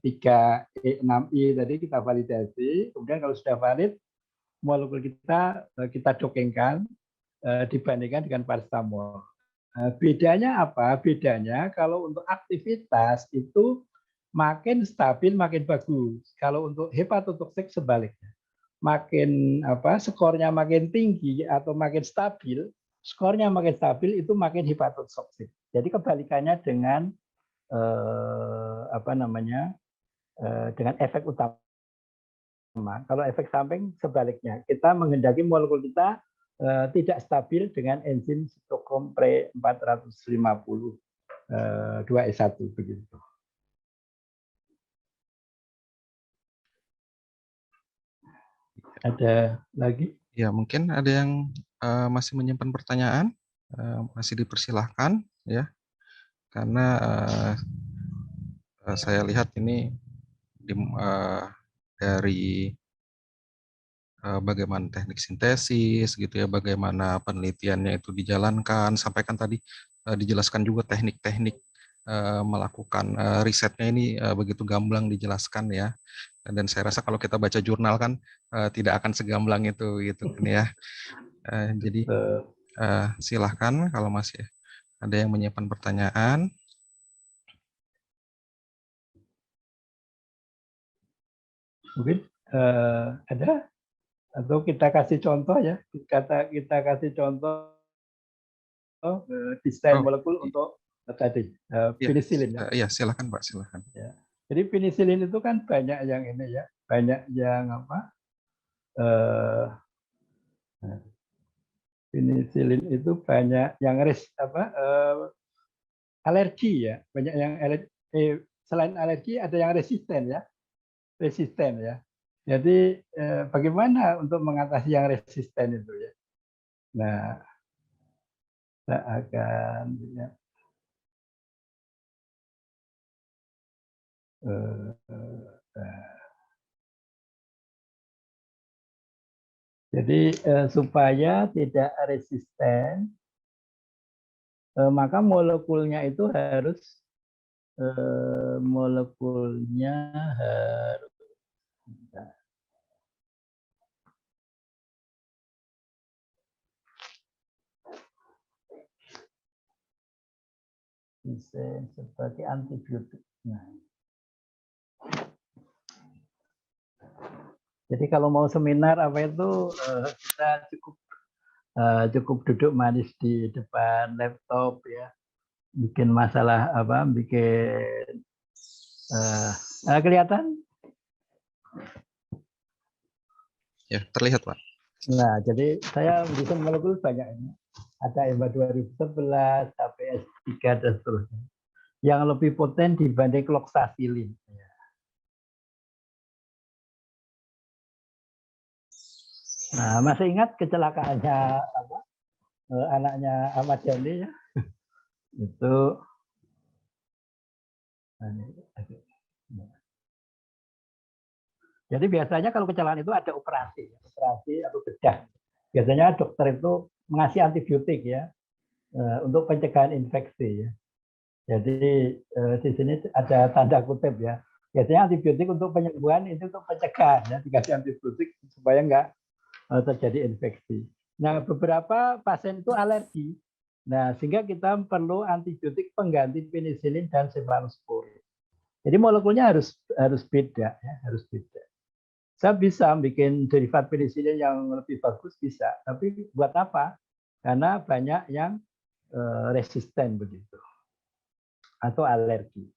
S3: 3E 6I tadi kita validasi. Kemudian kalau sudah valid, molekul kita dongengkan dibandingkan dengan paracetamol. Bedanya apa? Bedanya kalau untuk aktivitas itu makin stabil makin bagus. Kalau untuk hepatotoksik sebaliknya. Makin skornya makin tinggi atau makin stabil, skornya makin stabil itu makin hepatotoksik. Jadi kebalikannya dengan dengan efek utama. Kalau efek samping sebaliknya, kita menghendaki molekul kita tidak stabil dengan enzim sitokrom pre 450 2E1 begitu. Ada lagi?
S1: Ya, mungkin ada yang masih menyimpan pertanyaan, masih dipersilahkan ya, karena saya lihat ini dari bagaimana teknik sintesis gitu ya, bagaimana penelitiannya itu dijalankan, sampaikan tadi dijelaskan juga teknik-teknik melakukan risetnya ini begitu gamblang dijelaskan ya. Dan saya rasa kalau kita baca jurnal kan tidak akan segamblang itu gitu kan ya. Jadi silahkan kalau masih ada yang menyimpan pertanyaan.
S3: Mungkin ada, atau kita kasih contoh ya, kita kasih contoh desain molekul untuk tadi penisilin ya.
S1: Iya, silakan Pak, silakan.
S3: Ya. Jadi penisilin itu kan banyak yang ini ya, banyak yang penisilin itu banyak yang alergi ya, banyak yang selain alergi ada yang resisten ya. Jadi bagaimana untuk mengatasi yang resisten itu ya? Nah, kita akan ya, Jadi supaya tidak resisten, maka molekulnya itu harus bisa sebagai antibiotik. Nah, jadi kalau mau seminar apa itu kita cukup duduk manis di depan laptop ya, bikin masalah apa, bikin kelihatan.
S1: Ya, terlihat, Pak.
S3: Nah, jadi saya mendesain molekul banyak ini. Ada EMA 2011, HPS3 dan seterusnya. Yang lebih poten dibanding kloxacillin. Nah, masih ingat kecelakaannya apa? Anaknya Ahmad Yani ya? Itu jadi biasanya kalau kecelakaan itu ada operasi atau bedah. Biasanya dokter itu mengasih antibiotik ya untuk pencegahan infeksi ya. Jadi di sini ada tanda kutip ya. Biasanya antibiotik untuk penyembuhan itu untuk pencegahan ya, dikasih antibiotik supaya enggak terjadi infeksi. Nah, beberapa pasien itu alergi. Nah, sehingga kita perlu antibiotik pengganti penisilin dan cefalosporin. Jadi molekulnya harus beda ya, harus beda. Saya bisa bikin derivat penisilin yang lebih bagus bisa, tapi buat apa? Karena banyak yang resisten begitu atau alergi.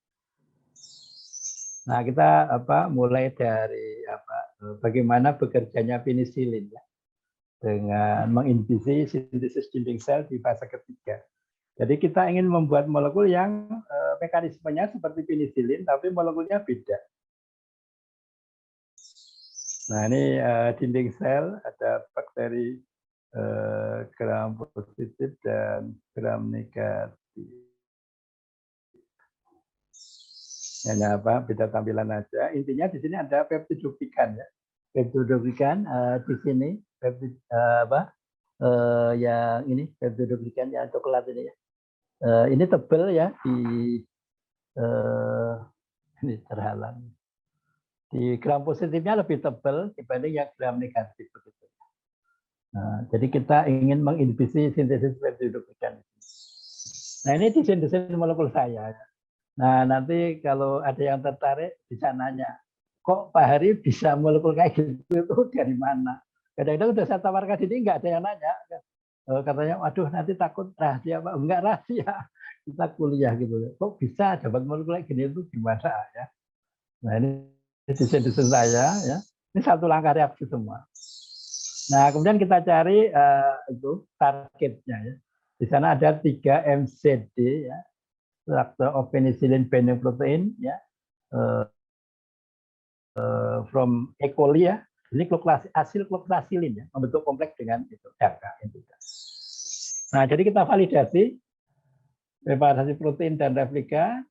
S3: Nah, kita mulai dari bagaimana bekerjanya penisilin ya, dengan menginhibisi sintesis dinding sel di fase ketiga. Jadi kita ingin membuat molekul yang mekanismenya seperti penisilin, tapi molekulnya beda. Nah, ini dinding sel, ada bakteri gram positif dan gram negatif. Hanya beda tampilan aja. Intinya di sini ada peptidoglikan ya. Peptidoglikan di sini yang ini peptidoglikan yang coklat ini ya. Ini tebal ya di ini terhalang. Di gram positifnya lebih tebal dibanding yang gram negatif begitu. Nah, jadi kita ingin menginhibisi sintesis peptidoglikan. Nah, ini desain molekul saya. Nah, nanti kalau ada yang tertarik bisa nanya, kok Pak Hari bisa molekul kayak gitu itu dari mana? Kadang-kadang udah saya tawarkan ini nggak ada yang nanya. Katanya, waduh nanti takut rahasia Pak. Enggak rahasia, kita kuliah gitu. Kok bisa dapat molekul kayak gini itu gimana ya? Nah, ini desain saya ya. Ini satu langkah reaksi semua. Nah, kemudian kita cari itu targetnya ya. Di sana ada 3 MCD ya. Structure of penicillin binding protein ya. From E. coli ya. Ini hasil kloxacillin ya, membentuk kompleks dengan itu RK. Nah, jadi kita validasi reparsasi protein dan replika,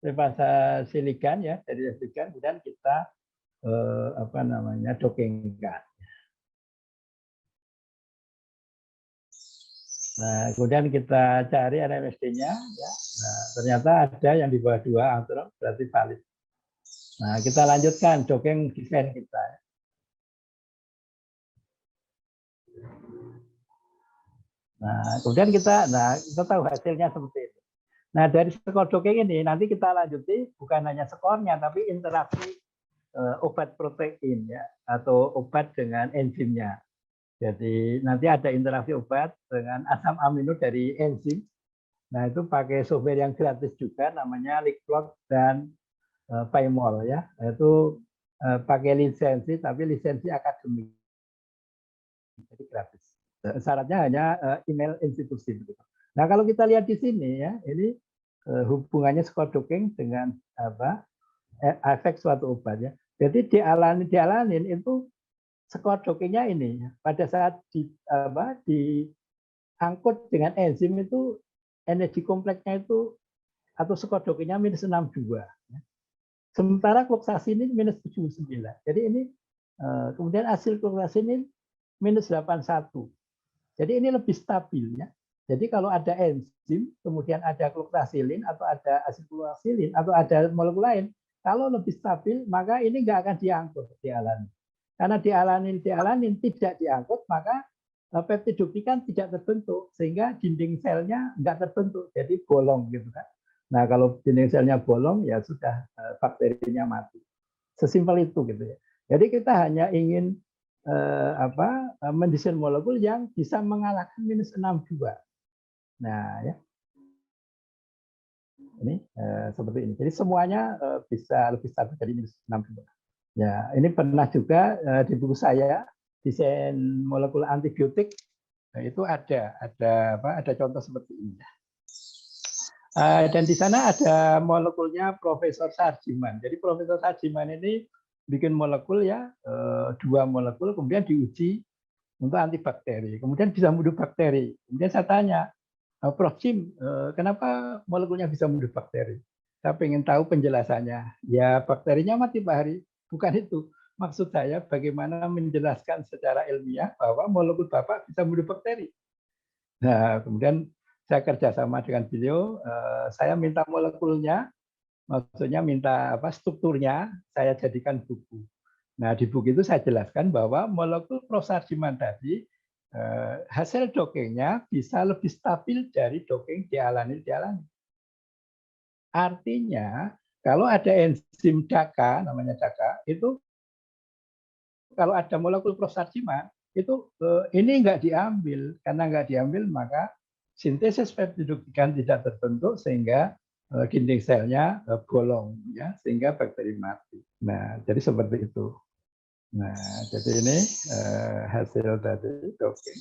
S3: reparsasi ligan ya dari replika, kemudian kita dockingkan. Nah, kemudian kita cari NMSD-nya ya. Nah, ternyata ada yang di bawah 2 angstrom, berarti valid. Nah, kita lanjutkan docking desain kita. Nah, kemudian kita tahu hasilnya seperti itu. Nah, dari skor docking ini nanti kita lanjuti bukan hanya skornya, tapi interaksi obat protein ya, atau obat dengan enzimnya. Jadi nanti ada interaksi obat dengan asam amino dari enzim. Nah, itu pakai software yang gratis juga, namanya Lickplot dan Pymol ya. Itu pakai lisensi, tapi lisensi akademik. Jadi gratis. Syaratnya hanya email institusi begitu. Nah, kalau kita lihat di sini ya, ini hubungannya skor docking dengan efek suatu obat ya. Jadi dialanin itu skor dockingnya ini pada saat diangkut dengan enzim itu energi kompleksnya itu atau skor dockingnya minus 62. Sementara kloxacillin minus 79. Jadi ini kemudian hasil kloxacillin minus 81. Jadi ini lebih stabil ya. Jadi kalau ada enzim, kemudian ada kloroksilin atau ada asetilkloroksilin atau ada molekul lain, kalau lebih stabil maka ini nggak akan diangkut di alanin. Karena di alanin tidak diangkut, maka peptid duplikan tidak terbentuk sehingga dinding selnya nggak terbentuk, jadi bolong gitu kan. Nah kalau dinding selnya bolong ya sudah bakterinya mati. Sesimpel itu gitu ya. Jadi kita hanya ingin mendesain molekul yang bisa mengalahkan minus 62. Nah ya ini seperti ini. Jadi semuanya bisa lebih stabil dari minus 62. Ya ini pernah juga di buku saya desain molekul antibiotik. Nah, itu ada contoh seperti ini. Dan di sana ada molekulnya Profesor Sarjiman. Jadi Profesor Sarjiman ini bikin molekul ya, 2 molekul, kemudian diuji untuk antibakteri. Kemudian bisa membunuh bakteri. Kemudian saya tanya, Prof. Jim, kenapa molekulnya bisa membunuh bakteri? Saya ingin tahu penjelasannya. Ya bakterinya mati Pak Hari. Bukan itu. Maksud saya bagaimana menjelaskan secara ilmiah bahwa molekul Bapak bisa membunuh bakteri. Nah, kemudian saya kerjasama dengan beliau, saya minta molekulnya, maksudnya minta strukturnya, saya jadikan buku. Nah di buku itu saya jelaskan bahwa molekul prosarjiman tadi hasil dockingnya bisa lebih stabil dari docking dialanin. Artinya kalau ada enzim DACA, namanya DACA, itu kalau ada molekul prosarjiman itu ini nggak diambil, karena nggak diambil maka sintesis peptid duplikan tidak terbentuk sehingga dinding selnya bolong ya sehingga bakteri mati. Nah, jadi seperti itu. Nah, jadi ini hasil dari docking.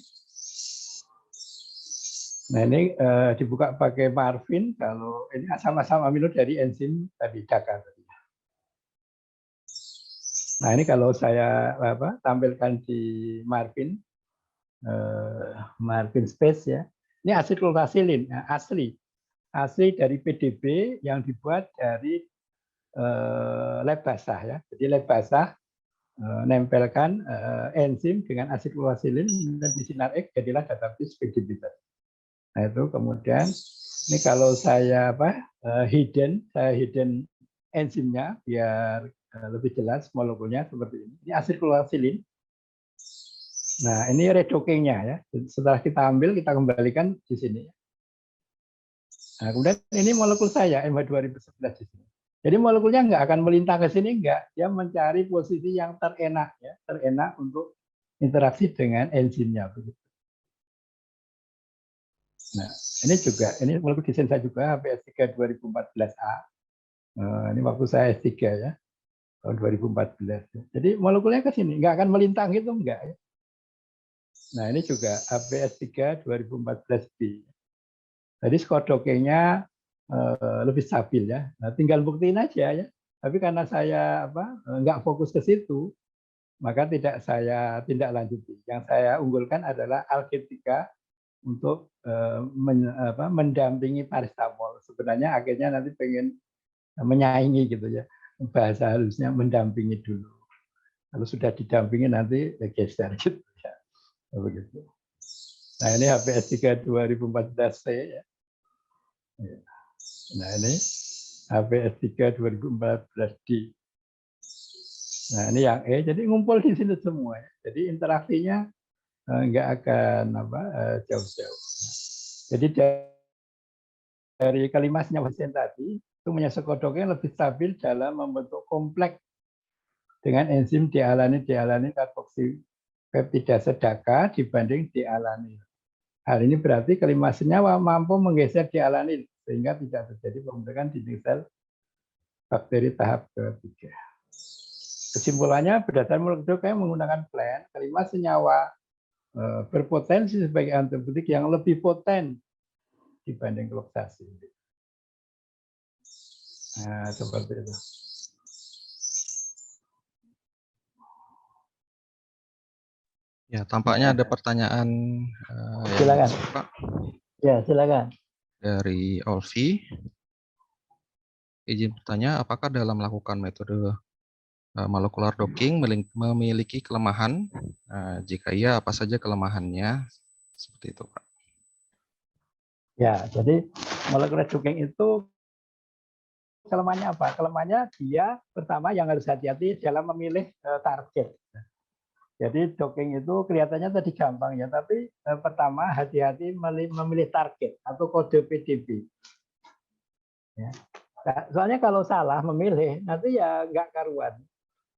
S3: Nah, ini dibuka pakai marvin kalau ini asam-asam amino dari enzim tadi DACA tadi. Nah, ini kalau saya tampilkan di marvin space ya. Ini asetilkloroksilin asli dari PDB yang dibuat dari lab basah ya. Jadi lab basah nempelkan enzim dengan asetilkloroksilin dan di sinar X jadilah database PDB. Nah itu kemudian ini kalau saya hidden enzimnya biar lebih jelas molekulnya seperti ini. Ini asetilkloroksilin. Nah, ini redocking-nya ya. Setelah kita ambil, kita kembalikan di sini. Nah, kemudian ini molekul saya, MH2011 di sini. Jadi molekulnya nggak akan melintang ke sini, nggak. Dia mencari posisi yang terenak, ya, terenak untuk interaksi dengan enzimnya. Nah, ini molekul desain saya juga, HPS3 2014A. Ini waktu saya S3 ya, tahun 2014. Jadi molekulnya ke sini, nggak akan melintang gitu, nggak ya. Nah, ini juga HPS3 2014B. Jadi skor dockingnya lebih stabil ya. Nah, tinggal buktiin aja ya. Tapi karena saya nggak fokus ke situ, maka tidak saya tindak lanjuti. Yang saya unggulkan adalah alketika untuk mendampingi paracetamol. Sebenarnya akhirnya nanti pengen menyaingi gitu ya. Bahasa halusnya mendampingi dulu. Kalau sudah didampingi nanti geser gitu ya. Begitu. Nah ini HPS3 2014C ya. Nah ini HPS3 2014D. Nah ini yang E, jadi ngumpul di sini semua. Jadi interaksinya nggak akan jauh-jauh. Jadi dari kelima senyawa tadi itu menyesuaikan lebih stabil dalam membentuk kompleks dengan enzim dialanin karboksipeptidase DACA dibanding dialanin. Hal ini berarti kelima senyawa mampu menggeser dialanin sehingga tidak terjadi pembentukan dinding sel bakteri tahap ketiga. Kesimpulannya berdasarkan molekul yang menggunakan plan, kelima senyawa berpotensi sebagai antibiotik yang lebih poten dibanding kloksasi. Nah, seperti itu.
S1: Ya, tampaknya ada pertanyaan.
S3: Silakan.
S1: Pak.
S3: Ya, silakan.
S1: Dari Olvi. Izin bertanya, apakah dalam melakukan metode molekular docking memiliki kelemahan? Jika iya, apa saja kelemahannya? Seperti itu, Pak.
S3: Ya, jadi molekular docking itu kelemahannya apa? Kelemahannya dia pertama yang harus hati-hati dalam memilih target. Jadi docking itu kelihatannya tadi gampang ya, tapi pertama hati-hati memilih target atau kode PDB. Ya. Nah, soalnya kalau salah memilih, nanti ya nggak karuan.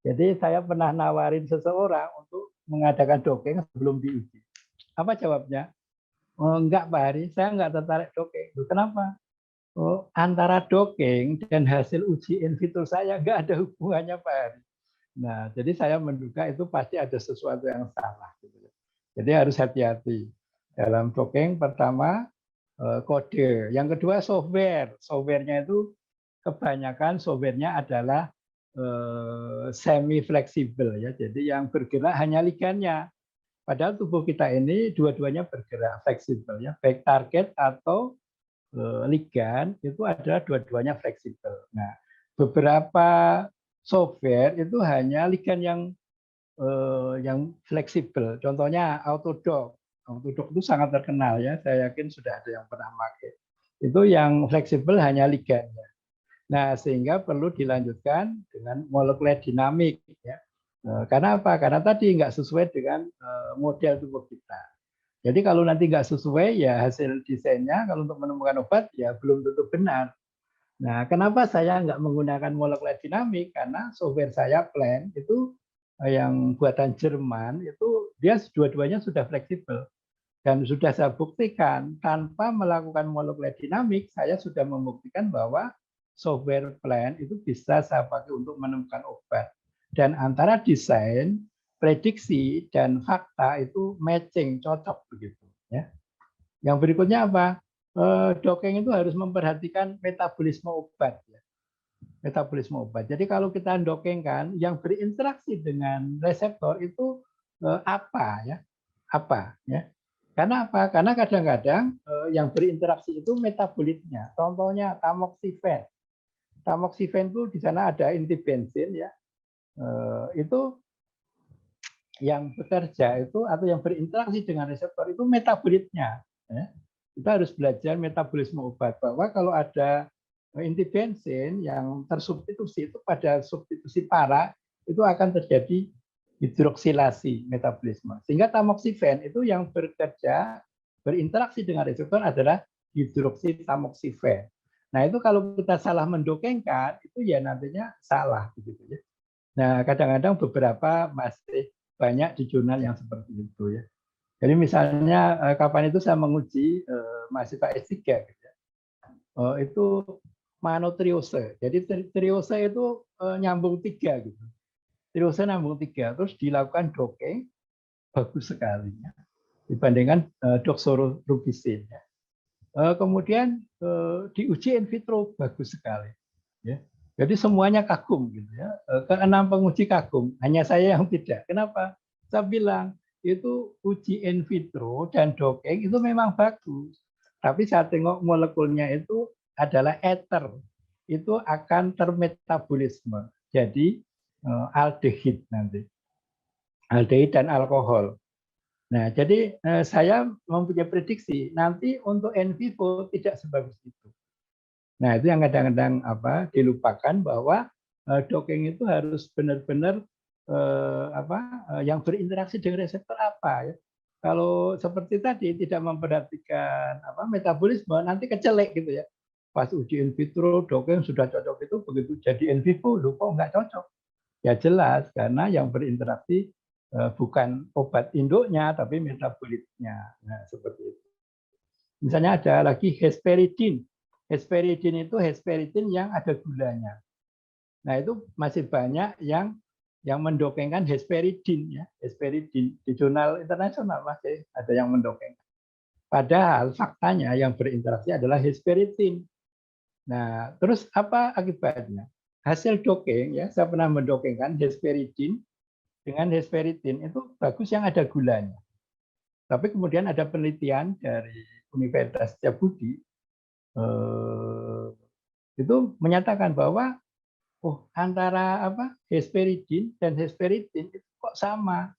S3: Jadi saya pernah nawarin seseorang untuk mengadakan docking sebelum diuji. Apa jawabnya? Oh, enggak Pak Hari, saya nggak tertarik docking. Kenapa? Oh, antara docking dan hasil uji in vitro saya nggak ada hubungannya Pak Hari. Nah, jadi saya menduga itu pasti ada sesuatu yang salah. Jadi harus hati-hati. Dalam docking pertama kode, yang kedua software. Softwarenya itu kebanyakan softwarenya adalah semi fleksibel ya. Jadi yang bergerak hanya ligannya. Padahal tubuh kita ini dua-duanya bergerak fleksibel ya, baik target atau ligan itu adalah dua-duanya fleksibel. Nah, beberapa software itu hanya ligan yang fleksibel. Contohnya Autodoc. Autodoc itu sangat terkenal ya. Saya yakin sudah ada yang pernah pakai. Itu yang fleksibel hanya ligannya. Nah, sehingga perlu dilanjutkan dengan molekuler dinamik ya. Karena apa? Karena tadi nggak sesuai dengan model tubuh kita. Jadi kalau nanti nggak sesuai ya hasil desainnya kalau untuk menemukan obat ya belum tentu benar. Nah, kenapa saya nggak menggunakan molekuler dinamik? Karena software saya Plan itu yang buatan Jerman itu dia dua-duanya sudah fleksibel dan sudah saya buktikan tanpa melakukan molekuler dinamik saya sudah membuktikan bahwa software Plan itu bisa saya pakai untuk menemukan obat dan antara desain, prediksi dan fakta itu matching cocok begitu ya. Yang berikutnya apa? Docking itu harus memperhatikan metabolisme obat ya. Metabolisme obat. Jadi kalau kita dockingkan yang berinteraksi dengan reseptor itu apa ya? Apa ya? Karena apa? Karena kadang-kadang yang berinteraksi itu metabolitnya. Contohnya tamoxifen. Tamoxifen itu di sana ada inti bensin ya. Itu yang bekerja itu atau yang berinteraksi dengan reseptor itu metabolitnya. Ya. Kita harus belajar metabolisme obat bahwa kalau ada inti bensin yang tersubstitusi itu pada substitusi para itu akan terjadi hidroksilasi metabolisme. Sehingga tamoxifen itu yang bekerja berinteraksi dengan reseptor adalah hidroksitamoxifen. Nah, itu kalau kita salah mendokengkan itu ya nantinya salah begitu ya. Nah, kadang-kadang beberapa masih banyak di jurnal yang seperti itu ya. Jadi misalnya kapan itu saya menguji mahasiswa S3 gitu ya. Itu manotriose. Jadi triose itu nyambung 3 gitu. Triose nyambung 3 terus dilakukan docking bagus sekali ya. Dibandingkan doxorubicin ya. Kemudian diuji in vitro bagus sekali ya. Jadi semuanya kagum gitu ya. Keenam penguji kagum, hanya saya yang tidak. Kenapa? Saya bilang itu uji in vitro dan docking itu memang bagus. Tapi saya tengok molekulnya itu adalah ether. Itu akan termetabolisme. Jadi aldehid nanti. Aldehid dan alkohol. Nah, jadi saya mempunyai prediksi nanti untuk in vivo tidak sebagus itu. Nah, itu yang kadang-kadang dilupakan bahwa docking itu harus benar-benar yang berinteraksi dengan reseptor apa ya. Kalau seperti tadi tidak memperhatikan metabolisme nanti kecelek gitu ya. Pas uji in vitro docking sudah cocok itu begitu jadi in vivo loh kok nggak cocok. Ya jelas karena yang berinteraksi bukan obat induknya tapi metabolitnya. Nah, seperti itu. Misalnya ada lagi hesperidin. Hesperidin itu hesperidin yang ada gulanya. Nah, itu masih banyak yang mendokengkan hesperidin ya, hesperidin di jurnal internasional masih ada yang mendokengkan. Padahal faktanya yang berinteraksi adalah hesperidin. Nah, terus apa akibatnya? Hasil docking ya, saya pernah mendokengkan hesperidin dengan hesperidin itu bagus yang ada gulanya. Tapi kemudian ada penelitian dari Universitas Setiabudi itu menyatakan bahwa oh antara apa hesperidin dan hesperidin itu kok sama.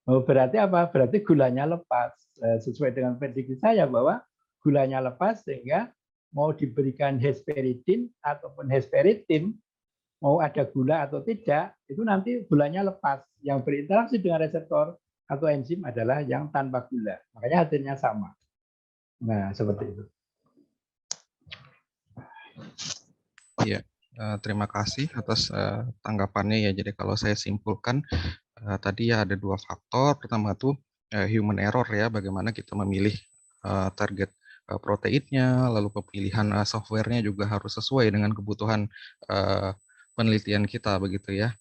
S3: Oh, berarti apa? Berarti gulanya lepas. Sesuai dengan prediksi saya bahwa gulanya lepas sehingga mau diberikan hesperidin ataupun hesperitin, mau ada gula atau tidak, itu nanti gulanya lepas. Yang berinteraksi dengan reseptor atau enzim adalah yang tanpa gula. Makanya hasilnya sama. Nah, seperti itu.
S1: Iya, terima kasih atas tanggapannya ya. Jadi kalau saya simpulkan tadi ya ada dua faktor. Pertama tuh human error ya, bagaimana kita memilih target proteinnya, lalu pemilihan softwarenya juga harus sesuai dengan kebutuhan penelitian kita begitu ya.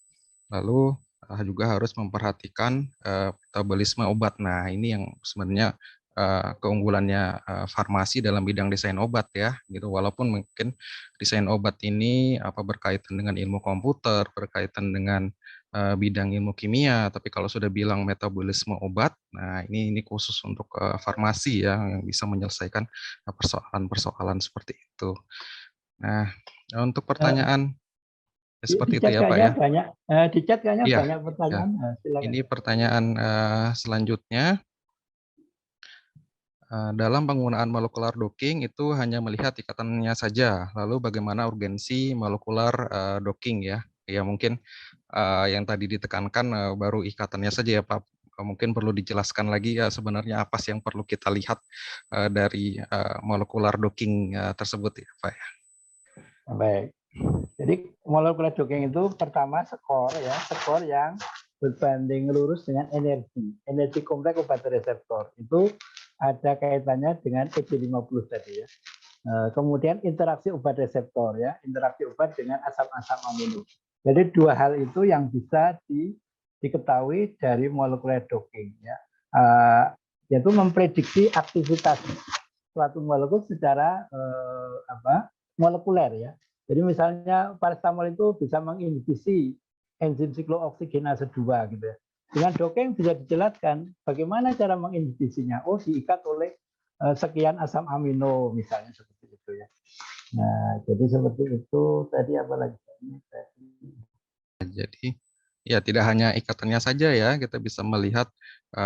S1: Lalu juga harus memperhatikan metabolisme obat. Nah, ini yang sebenarnya keunggulannya farmasi dalam bidang desain obat ya, gitu. Walaupun mungkin desain obat ini berkaitan dengan ilmu komputer, berkaitan dengan bidang ilmu kimia, tapi kalau sudah bilang metabolisme obat, nah ini khusus untuk farmasi ya, yang bisa menyelesaikan persoalan-persoalan seperti itu. Nah, untuk pertanyaan seperti
S3: Di
S1: itu
S3: chat
S1: ya Pak
S3: kayaknya
S1: ya.
S3: banyak, di chat kayaknya
S1: Iya,
S3: banyak
S1: ya.
S3: pertanyaan. Nah, silakan.
S1: Ini pertanyaan selanjutnya. Dalam penggunaan molekular docking itu hanya melihat ikatannya saja. Lalu bagaimana urgensi molekular docking ya? Ya mungkin yang tadi ditekankan baru ikatannya saja ya Pak. Mungkin perlu dijelaskan lagi ya sebenarnya apa sih yang perlu kita lihat dari molekular docking tersebut ya Pak ya.
S3: Baik. Jadi molekular docking itu pertama skor ya, skor yang berbanding lurus dengan energi kompleks obat reseptor itu ada kaitannya dengan EC50 tadi ya. Kemudian interaksi obat reseptor ya, interaksi obat dengan asam-asam amino. Jadi dua hal itu yang bisa diketahui dari molekular docking ya, yaitu memprediksi aktivitas suatu molekul secara molekuler ya. Jadi misalnya paracetamol itu bisa menginhibisi enzim siklooksigenase 2 gitu ya. Dengan docking bisa dijelaskan bagaimana cara menginhibisinya. Oh, diikat oleh sekian asam amino misalnya seperti itu ya. Nah, jadi seperti itu tadi apa lagi?
S1: Jadi ya tidak hanya ikatannya saja ya, kita bisa melihat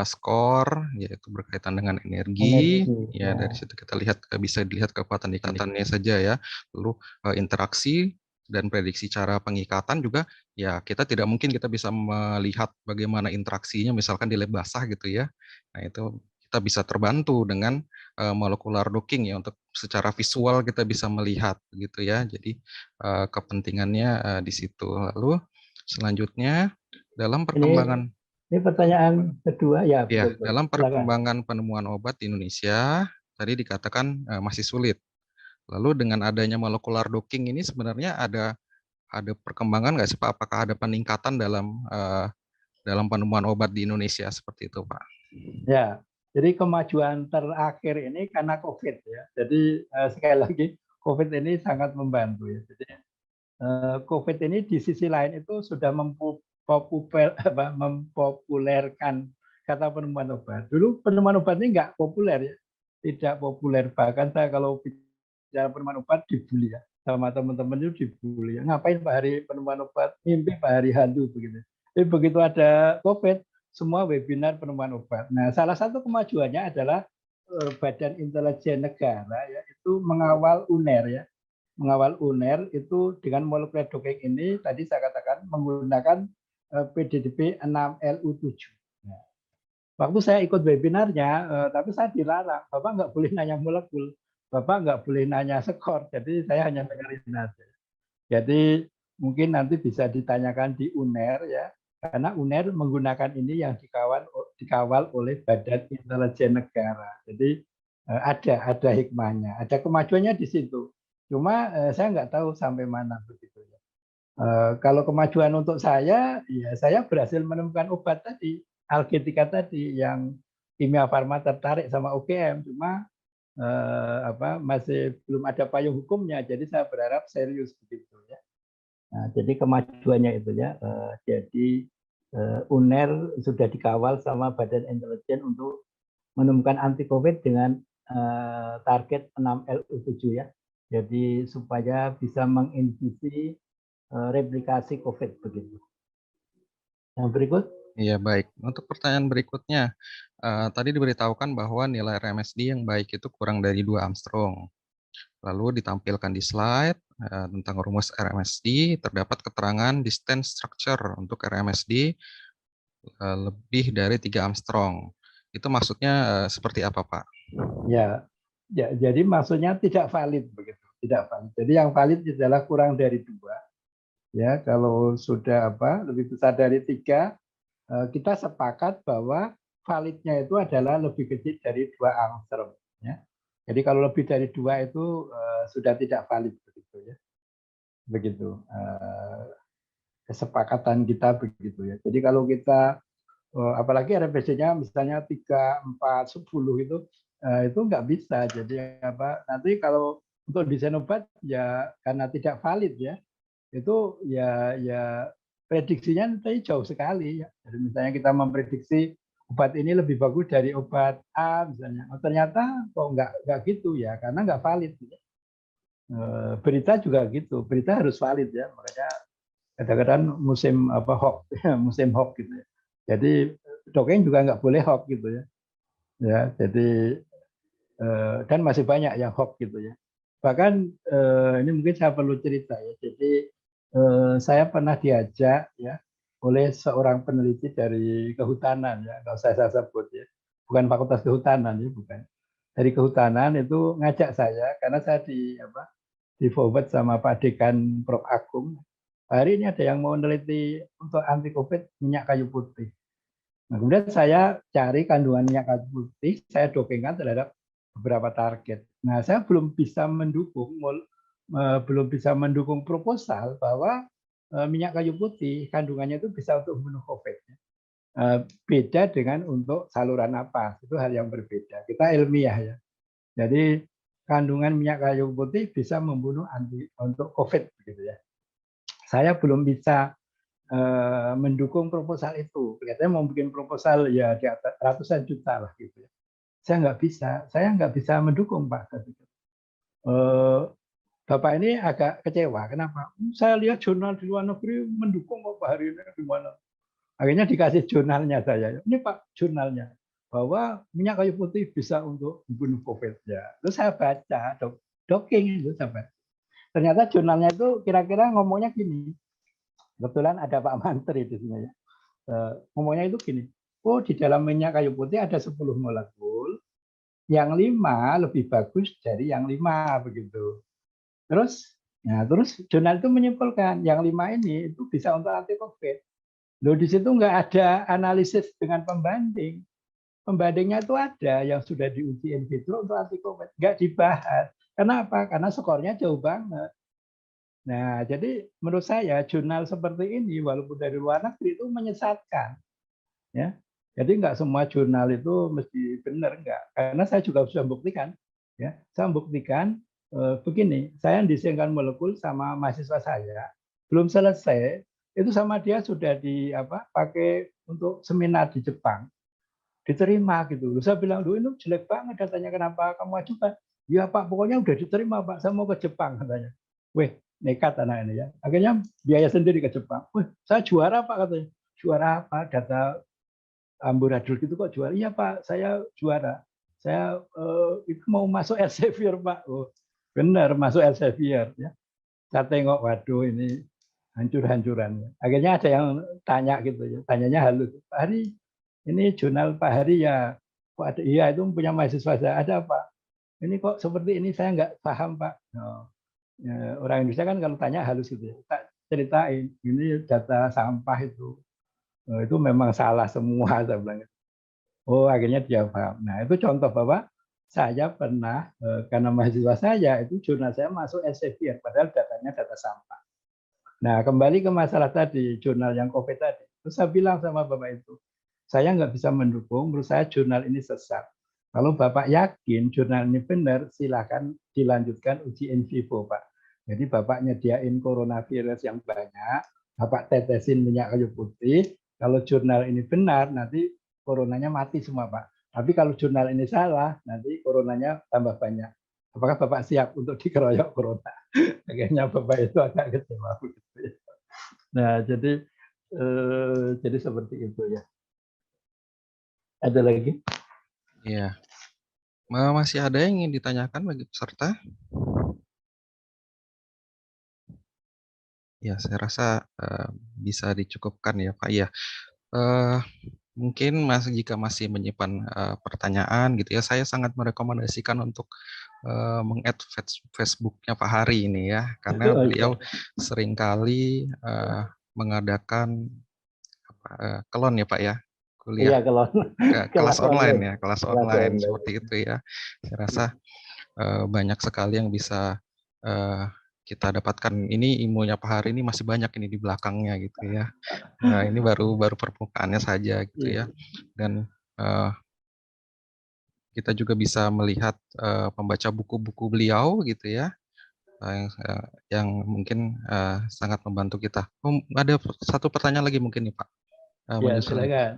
S1: skor yaitu berkaitan dengan energi ya, dari situ kita lihat bisa dilihat kekuatan ikatannya saja ya. Lalu interaksi dan prediksi cara pengikatan juga ya, kita tidak mungkin kita bisa melihat bagaimana interaksinya misalkan di lab basah gitu ya. Nah, itu kita bisa terbantu dengan molekular docking ya, untuk secara visual kita bisa melihat gitu ya. Jadi kepentingannya di situ. Lalu selanjutnya dalam perkembangan
S3: ini pertanyaan kedua ya,
S1: ya,
S3: betul.
S1: dalam perkembangan penemuan obat di Indonesia tadi dikatakan masih sulit. Lalu dengan adanya molekular docking ini sebenarnya ada perkembangan nggak sih Pak? Apakah ada peningkatan dalam penemuan obat di Indonesia seperti itu Pak?
S3: Ya, jadi kemajuan terakhir ini karena COVID ya. Jadi sekali lagi COVID ini sangat membantu ya. Jadi COVID ini di sisi lain itu sudah mempopulerkan kata penemuan obat. Dulu penemuan obat ini nggak populer ya, tidak populer. Bahkan saya kalau bicara penemuan obat dibully ya, sama teman-teman itu dibully. Ngapain Pak Hari penemuan obat? Mimpi Pak Hari hantu begitu. Tapi begitu ada COVID, semua webinar penemuan obat. Nah, salah satu kemajuannya adalah Badan Intelijen Negara ya, itu mengawal UNER ya. Mengawal UNER itu dengan molekular docking ini tadi saya katakan menggunakan PDDP 6LU7. Nah, waktu saya ikut webinarnya, tapi saya dilarang, Bapak nggak boleh nanya molekul, Bapak nggak boleh nanya skor, jadi saya hanya dengerin aja. Jadi mungkin nanti bisa ditanyakan di UNER ya, karena UNER menggunakan ini yang dikawal oleh Badan Intelijen Negara. Jadi ada hikmahnya, ada kemajuannya di situ. Cuma saya nggak tahu sampai mana begitu ya. Kalau kemajuan untuk saya, ya saya berhasil menemukan obat tadi, Algetika tadi yang Kimia Farma tertarik sama UGM, cuma masih belum ada payung hukumnya, jadi saya berharap serius begitu ya. Nah, jadi kemajuannya itu ya, jadi UNER sudah dikawal sama Badan Intelijen untuk menemukan anti COVID dengan target 6LU7 ya. Jadi supaya bisa menginhibisi replikasi COVID begitu. Yang berikut.
S1: Iya, baik. Untuk pertanyaan berikutnya, tadi diberitahukan bahwa nilai RMSD yang baik itu kurang dari 2 Armstrong. Lalu ditampilkan di slide tentang rumus RMSD, terdapat keterangan distance structure untuk RMSD lebih dari 3 Armstrong. Itu maksudnya seperti apa, Pak?
S3: Ya, jadi maksudnya tidak valid begitu, tidak valid. Jadi yang valid adalah kurang dari 2. Ya, kalau sudah lebih besar dari 3, kita sepakat bahwa validnya itu adalah lebih kecil dari 2 Armstrong. Ya. Jadi kalau lebih dari 2 itu sudah tidak valid begitu ya. Begitu kesepakatan kita begitu ya. Jadi kalau kita apalagi RMSD-nya misalnya 3, 4, 10 itu nggak bisa. Jadi nanti kalau untuk desain obat ya karena tidak valid ya, itu ya prediksinya nanti jauh sekali ya. Jadi misalnya kita memprediksi obat ini lebih bagus dari obat A misalnya, ternyata kok nggak gitu ya, karena nggak valid. Berita juga gitu, berita harus valid ya, makanya kadang-kadang musim hoax, musim hoax gitu ya. Jadi dongeng juga nggak boleh hoax gitu ya. Ya, jadi dan masih banyak yang hoax gitu ya. Bahkan ini mungkin saya perlu cerita ya. Jadi saya pernah diajak ya oleh seorang peneliti dari kehutanan ya, nggak usah saya sebut ya, bukan Fakultas Kehutanan ya, bukan. Dari kehutanan itu ngajak saya karena saya di forward sama Pak Dekan Prof. Agung. Hari ini ada yang mau meneliti untuk anti COVID minyak kayu putih. Nah, kemudian saya cari kandungan minyak kayu putih, saya dongengkan terhadap beberapa target. Nah, saya belum bisa mendukung proposal bahwa minyak kayu putih kandungannya itu bisa untuk membunuh COVID. Beda dengan untuk saluran napas, itu hal yang berbeda. Kita ilmiah ya. Jadi kandungan minyak kayu putih bisa membunuh untuk COVID begitu ya. Saya belum bisa mendukung proposal itu. Kelihatannya mau bikin proposal ya di atas ratusan juta lah gitu ya. Saya nggak bisa mendukung Pak. Bapak ini agak kecewa. Kenapa? Saya lihat jurnal di luar negeri mendukung kok Pak hari ini gimana. Akhirnya dikasih jurnalnya saya. Ini Pak jurnalnya bahwa minyak kayu putih bisa untuk membunuh COVID ya. Terus saya baca docking itu sampai. Ternyata jurnalnya itu kira-kira ngomongnya gini. Kebetulan ada Pak Mantri di sini ya. Ngomongnya itu gini. Oh, di dalam minyak kayu putih ada 10 molekul. Yang 5 lebih bagus dari yang 5 begitu. Terus jurnal itu menyimpulkan yang 5 ini itu bisa untuk anti COVID. Loh di situ nggak ada analisis dengan pembanding. Pembandingnya itu ada yang sudah diuji in vitro untuk anti COVID. Nggak dibahas. Kenapa? Karena skornya jauh banget. Nah, jadi menurut saya jurnal seperti ini walaupun dari luar negeri itu menyesatkan. Ya. Jadi nggak semua jurnal itu mesti benar, enggak. Karena saya juga sudah membuktikan. Ya. Saya membuktikan begini, saya desainkan molekul sama mahasiswa saya, belum selesai, itu sama dia sudah pakai untuk seminar di Jepang, diterima gitu. Saya bilang, ini jelek banget datanya, kenapa kamu ajukan? Ya Pak, pokoknya udah diterima Pak, saya mau ke Jepang katanya. Weh, nekat anak ini ya. Akhirnya biaya sendiri ke Jepang. Wih, saya juara Pak katanya. Juara apa? Data amburadul gitu kok juara? Iya Pak, saya juara. Saya itu mau masuk Elsevier Pak. Oh, benar masuk Elsevier ya. Saya tengok, waduh ini hancur-hancuran. Akhirnya ada yang tanya gitu ya, tanyanya halus. Pak Hari, ini jurnal Pak Hari ya. Kok ada? Iya itu punya mahasiswa saya. Ada apa? Ini kok seperti ini saya nggak paham Pak. No. Ya, orang Indonesia kan kalau tanya halus gitu ya. Tak ceritain, ini data sampah itu memang salah semua saya bilang. Oh akhirnya dia paham. Nah itu contoh bahwa saya pernah karena mahasiswa saya itu jurnal saya masuk Elsevier padahal datanya data sampah. Nah kembali ke masalah tadi jurnal yang COVID tadi. Terus saya bilang sama Bapak itu, saya nggak bisa mendukung, menurut saya jurnal ini sesat. Kalau Bapak yakin jurnal ini benar, silakan dilanjutkan uji in vivo Pak. Jadi Bapak nyediain coronavirus yang banyak, Bapak tetesin minyak kayu putih. Kalau jurnal ini benar, nanti coronanya mati semua Pak. Tapi kalau jurnal ini salah, nanti coronanya tambah banyak. Apakah Bapak siap untuk dikeroyok corona? Akhirnya Bapak itu agak kecewa. Nah, jadi seperti itu ya. Ada lagi?
S1: Iya. Masih ada yang ingin ditanyakan bagi peserta? Ya, saya rasa bisa dicukupkan ya, Pak. Ya, mungkin jika masih menyimpan pertanyaan gitu ya, saya sangat merekomendasikan untuk meng-add Facebook-nya Pak Hari ini ya, karena
S3: Oh,
S1: beliau
S3: iya.
S1: seringkali mengadakan kelon ya Pak ya, kuliah
S3: Iya, kalau
S1: kelas
S3: kelas
S1: online
S3: online.
S1: ya, kelas
S3: Kelas
S1: online
S3: online.
S1: seperti itu ya. Saya rasa banyak sekali yang bisa kita dapatkan. Ini ilmunya Pak Hari ini masih banyak ini di belakangnya gitu ya. Ini baru permukaannya saja gitu ya. Dan kita juga bisa melihat membaca buku-buku beliau gitu ya, yang mungkin sangat membantu kita. Ada satu pertanyaan lagi mungkin nih Pak,
S3: Ya,
S1: menyusul nih Pak.
S3: silakan.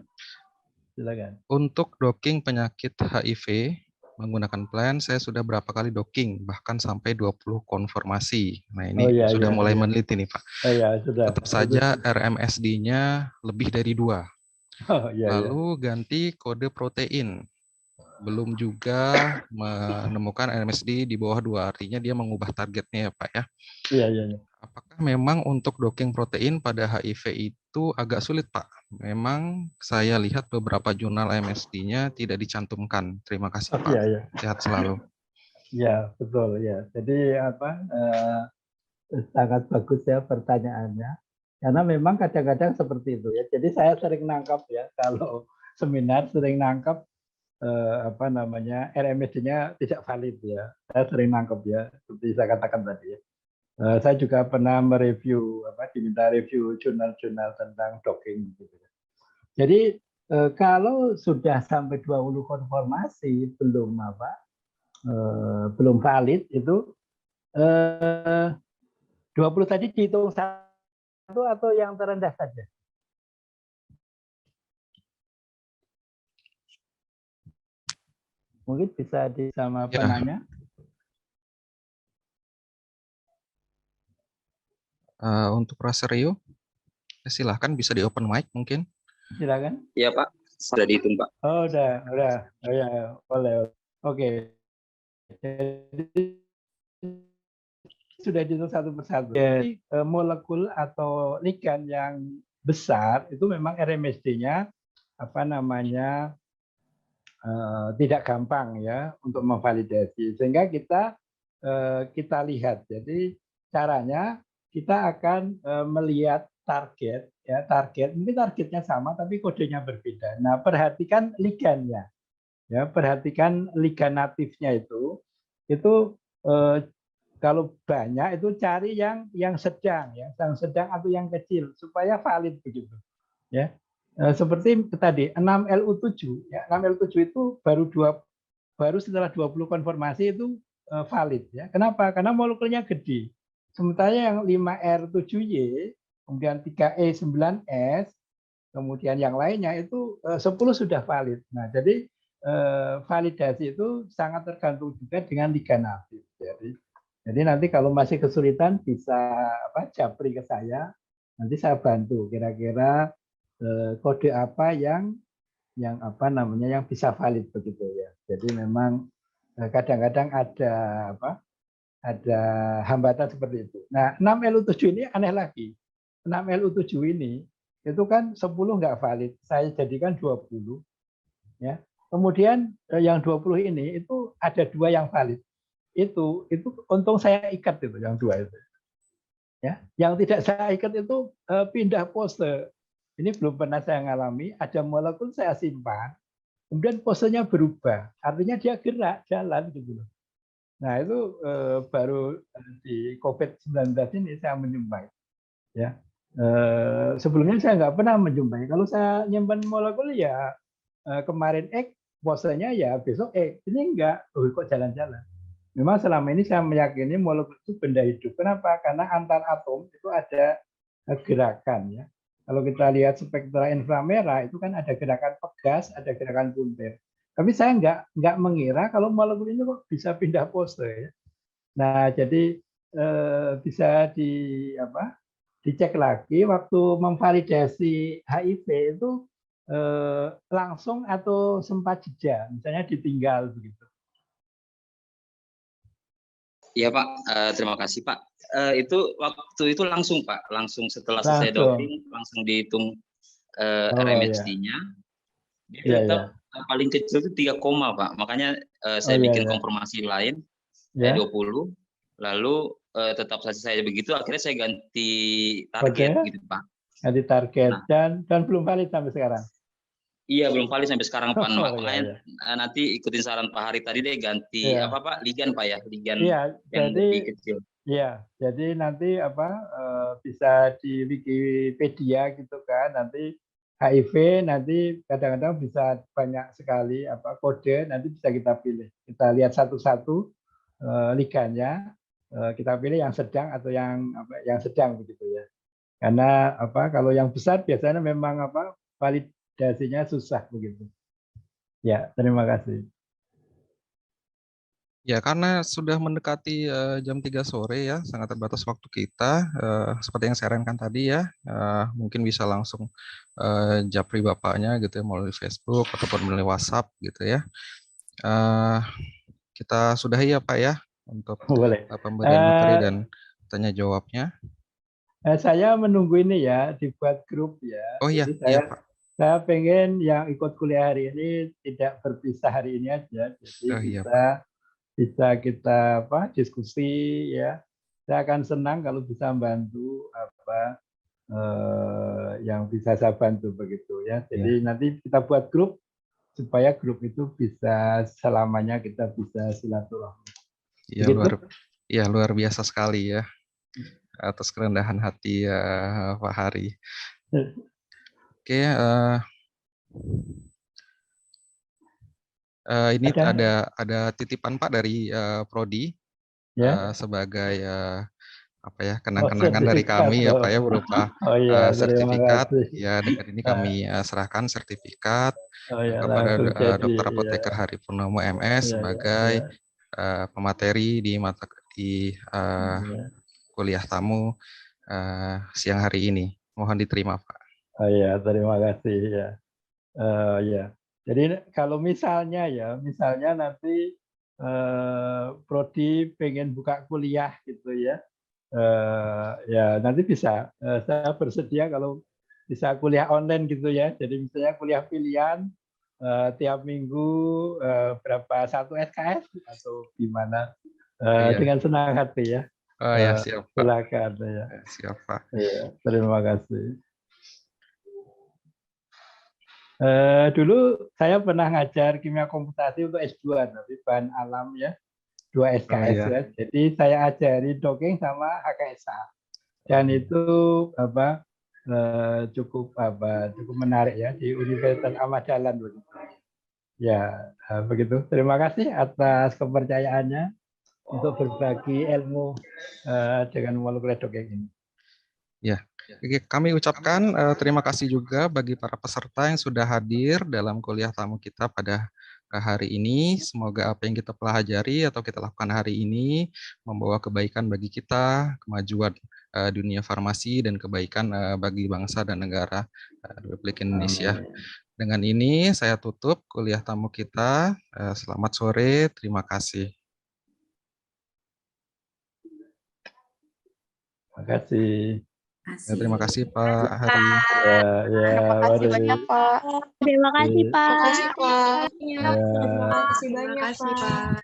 S3: Silakan.
S1: Untuk docking penyakit HIV menggunakan plan, saya sudah berapa kali docking, bahkan sampai 20 konfirmasi. Nah,
S3: Oh,
S1: ini
S3: iya,
S1: sudah
S3: iya,
S1: mulai
S3: iya.
S1: meneliti nih Pak.
S3: Oh, ya, sudah.
S1: Tetap saja RMSD-nya lebih dari 2.
S3: Oh, iya, iya.
S1: Lalu ganti kode protein. Belum juga menemukan RMSD di bawah 2, artinya dia mengubah targetnya ya Pak ya.
S3: Iya, iya, iya.
S1: Apakah memang untuk docking protein pada HIV itu agak sulit Pak? Memang saya lihat beberapa jurnal MSD-nya tidak dicantumkan. Terima kasih
S3: Oh,
S1: Pak.
S3: iya, iya.
S1: Sehat selalu.
S3: Ya, betul ya. Jadi sangat bagus ya pertanyaannya. Karena memang kadang-kadang seperti itu ya. Jadi saya sering nangkap ya kalau seminar sering nangkap RMSD-nya tidak valid ya. Saya sering nangkap ya, seperti saya katakan tadi ya. Saya juga pernah mereview diminta review jurnal-jurnal tentang docking gitu. Jadi kalau sudah sampai 20 konformasi belum valid itu 20 tadi dihitung satu atau yang terendah saja? Mungkin bisa sama
S1: Ya,
S3: penanya.
S1: untuk Raserio, silahkan bisa di open mic mungkin.
S3: Silakan.
S4: Iya Pak, sudah dihitung Pak.
S3: Oh, udah. Oh ya, boleh. Oke. Jadi sudah dihitung satu persatu. Jadi molekul atau ligan yang besar itu memang RMSD-nya tidak gampang ya untuk memvalidasi. Sehingga kita lihat. Jadi caranya kita akan melihat target ya, mungkin targetnya sama tapi kodenya berbeda. Nah, perhatikan ligannya. Ya, perhatikan ligan natifnya itu kalau banyak itu cari yang sedang ya, yang sedang atau yang kecil supaya valid begitu. Ya. Seperti tadi 6LU7 ya, 6LU7 itu baru setelah 20 konformasi itu valid ya. Kenapa? Karena molekulnya gede. Sementara yang 5R7Y, kemudian 3E9S, kemudian yang lainnya itu 10 sudah valid. Nah, jadi validasi itu sangat tergantung juga dengan ligan natif. Jadi nanti kalau masih kesulitan bisa japri ke saya, nanti saya bantu kira-kira kode apa yang bisa valid begitu ya. Jadi memang kadang-kadang ada hambatan seperti itu. Nah, 6LU7 ini aneh lagi. 6LU7 ini itu kan 10 nggak valid, saya jadikan 20 ya. Kemudian yang 20 ini itu ada 2 yang valid. Itu untung saya ikat itu yang 2 itu. Ya, yang tidak saya ikat itu pindah pose. Ini belum pernah saya ngalami, ada molekul saya simpan, kemudian posenya berubah. Artinya dia gerak, jalan gitu loh. Nah, itu baru di COVID-19 ini saya menjumpai. Ya. Sebelumnya saya nggak pernah menjumpai. Kalau saya nyimpan molekul ya kemarin X, posenya ya besok X. Ini enggak, kok jalan-jalan. Memang selama ini saya meyakini molekul itu benda hidup. Kenapa? Karena antar atom itu ada gerakan ya. Kalau kita lihat spektra inframerah itu kan ada gerakan pegas, ada gerakan puntir. Tapi saya nggak mengira kalau molekul ini kok bisa pindah pose ya. Nah, jadi bisa dicek lagi waktu memvalidasi HIV itu langsung atau sempat jeda, misalnya ditinggal begitu.
S4: Iya Pak, terima kasih Pak. Itu waktu itu langsung Pak, langsung setelah selesai
S3: Langsung.
S4: doping langsung dihitung
S3: Oh,
S4: RMHD-nya. Dia
S3: Iya,
S4: tetap
S3: iya.
S4: paling kecil itu 3, Pak. Makanya saya
S3: iya,
S4: bikin
S3: iya.
S4: konfirmasi lain
S3: Ya.
S4: 20. Lalu tetap saja saya begitu, akhirnya saya ganti target
S3: Oke.
S4: gitu Pak.
S3: Ganti target
S4: Nah.
S3: dan belum valid sampai sekarang.
S4: Iya, belum valid sampai sekarang Pak.
S3: Oh,
S4: Makanya
S3: iya.
S4: nanti ikutin saran Pak Hari tadi deh ganti
S3: Iya.
S4: apa Pak? Ligan Pak ya, ligan
S3: Iya,
S4: yang lebih kecil.
S3: Iya, jadi nanti bisa di Wikipedia gitu kan, nanti HIV nanti kadang-kadang bisa banyak sekali kode, nanti bisa kita pilih. Kita lihat satu-satu liganya, kita pilih yang sedang atau yang sedang begitu ya. Karena kalau yang besar biasanya memang validasinya susah begitu. Ya, terima kasih.
S1: Ya, karena sudah mendekati jam 3 sore ya, sangat terbatas waktu kita. Seperti yang saya sarankan tadi ya, mungkin bisa langsung japri Bapaknya gitu ya, melalui Facebook ataupun melalui WhatsApp gitu ya. Kita sudahi ya Pak ya, untuk
S3: Boleh.
S1: pemberian materi dan tanya jawabnya.
S3: Saya menunggu ini ya, dibuat grup ya.
S1: Oh iya,
S3: Jadi
S1: iya Pak.
S3: saya pengen yang ikut kuliah hari ini tidak berpisah hari ini aja. Jadi
S1: Oh iya Pak.
S3: bisa kita diskusi ya. Saya akan senang kalau bisa bantu yang bisa saya bantu begitu ya. Jadi nanti kita buat grup supaya grup itu bisa selamanya kita bisa silaturahmi.
S1: Iya, luar biasa sekali ya atas kerendahan hati Pak Hari. Oke, ini ada titipan Pak dari Prodi sebagai kenang-kenangan dari kami ya Pak ya, berupa sertifikat. Ya, dengan ini kami serahkan sertifikat kepada Dr. Apoteker Hari Purnomo MS sebagai pemateri di kuliah tamu siang hari ini. Mohon diterima Pak.
S3: Oh iya, terima kasih ya. Ya. Jadi kalau misalnya nanti Prodi pengen buka kuliah gitu ya, ya nanti bisa. Saya bersedia kalau bisa kuliah online gitu ya. Jadi misalnya kuliah pilihan tiap minggu berapa 1 SKS atau gimana? Dengan senang hati ya.
S1: Oh ya, siap Pak.
S3: Silakan ya.
S1: Siap Pak.
S3: Ya, terima kasih. Dulu saya pernah ngajar kimia komputasi untuk S2 tapi bahan alam ya, 2 SKS ya. Jadi saya ajari dongeng sama HKSA dan itu cukup menarik ya di Universitas Ahmad Dahlan begitu. Ya begitu. Terima kasih atas kepercayaannya untuk berbagi ilmu dengan molekuler dongeng ini.
S1: Ya, kami ucapkan terima kasih juga bagi para peserta yang sudah hadir dalam kuliah tamu kita pada hari ini. Semoga apa yang kita pelajari atau kita lakukan hari ini membawa kebaikan bagi kita, kemajuan dunia farmasi dan kebaikan bagi bangsa dan negara Republik Indonesia. Dengan ini saya tutup kuliah tamu kita. Selamat sore, terima kasih.
S3: Terima kasih.
S1: Terima kasih Pak Hari.
S5: Terima kasih banyak Pak.
S6: Terima kasih Pak.
S5: Terima kasih Pak. Terima kasih banyak Pak.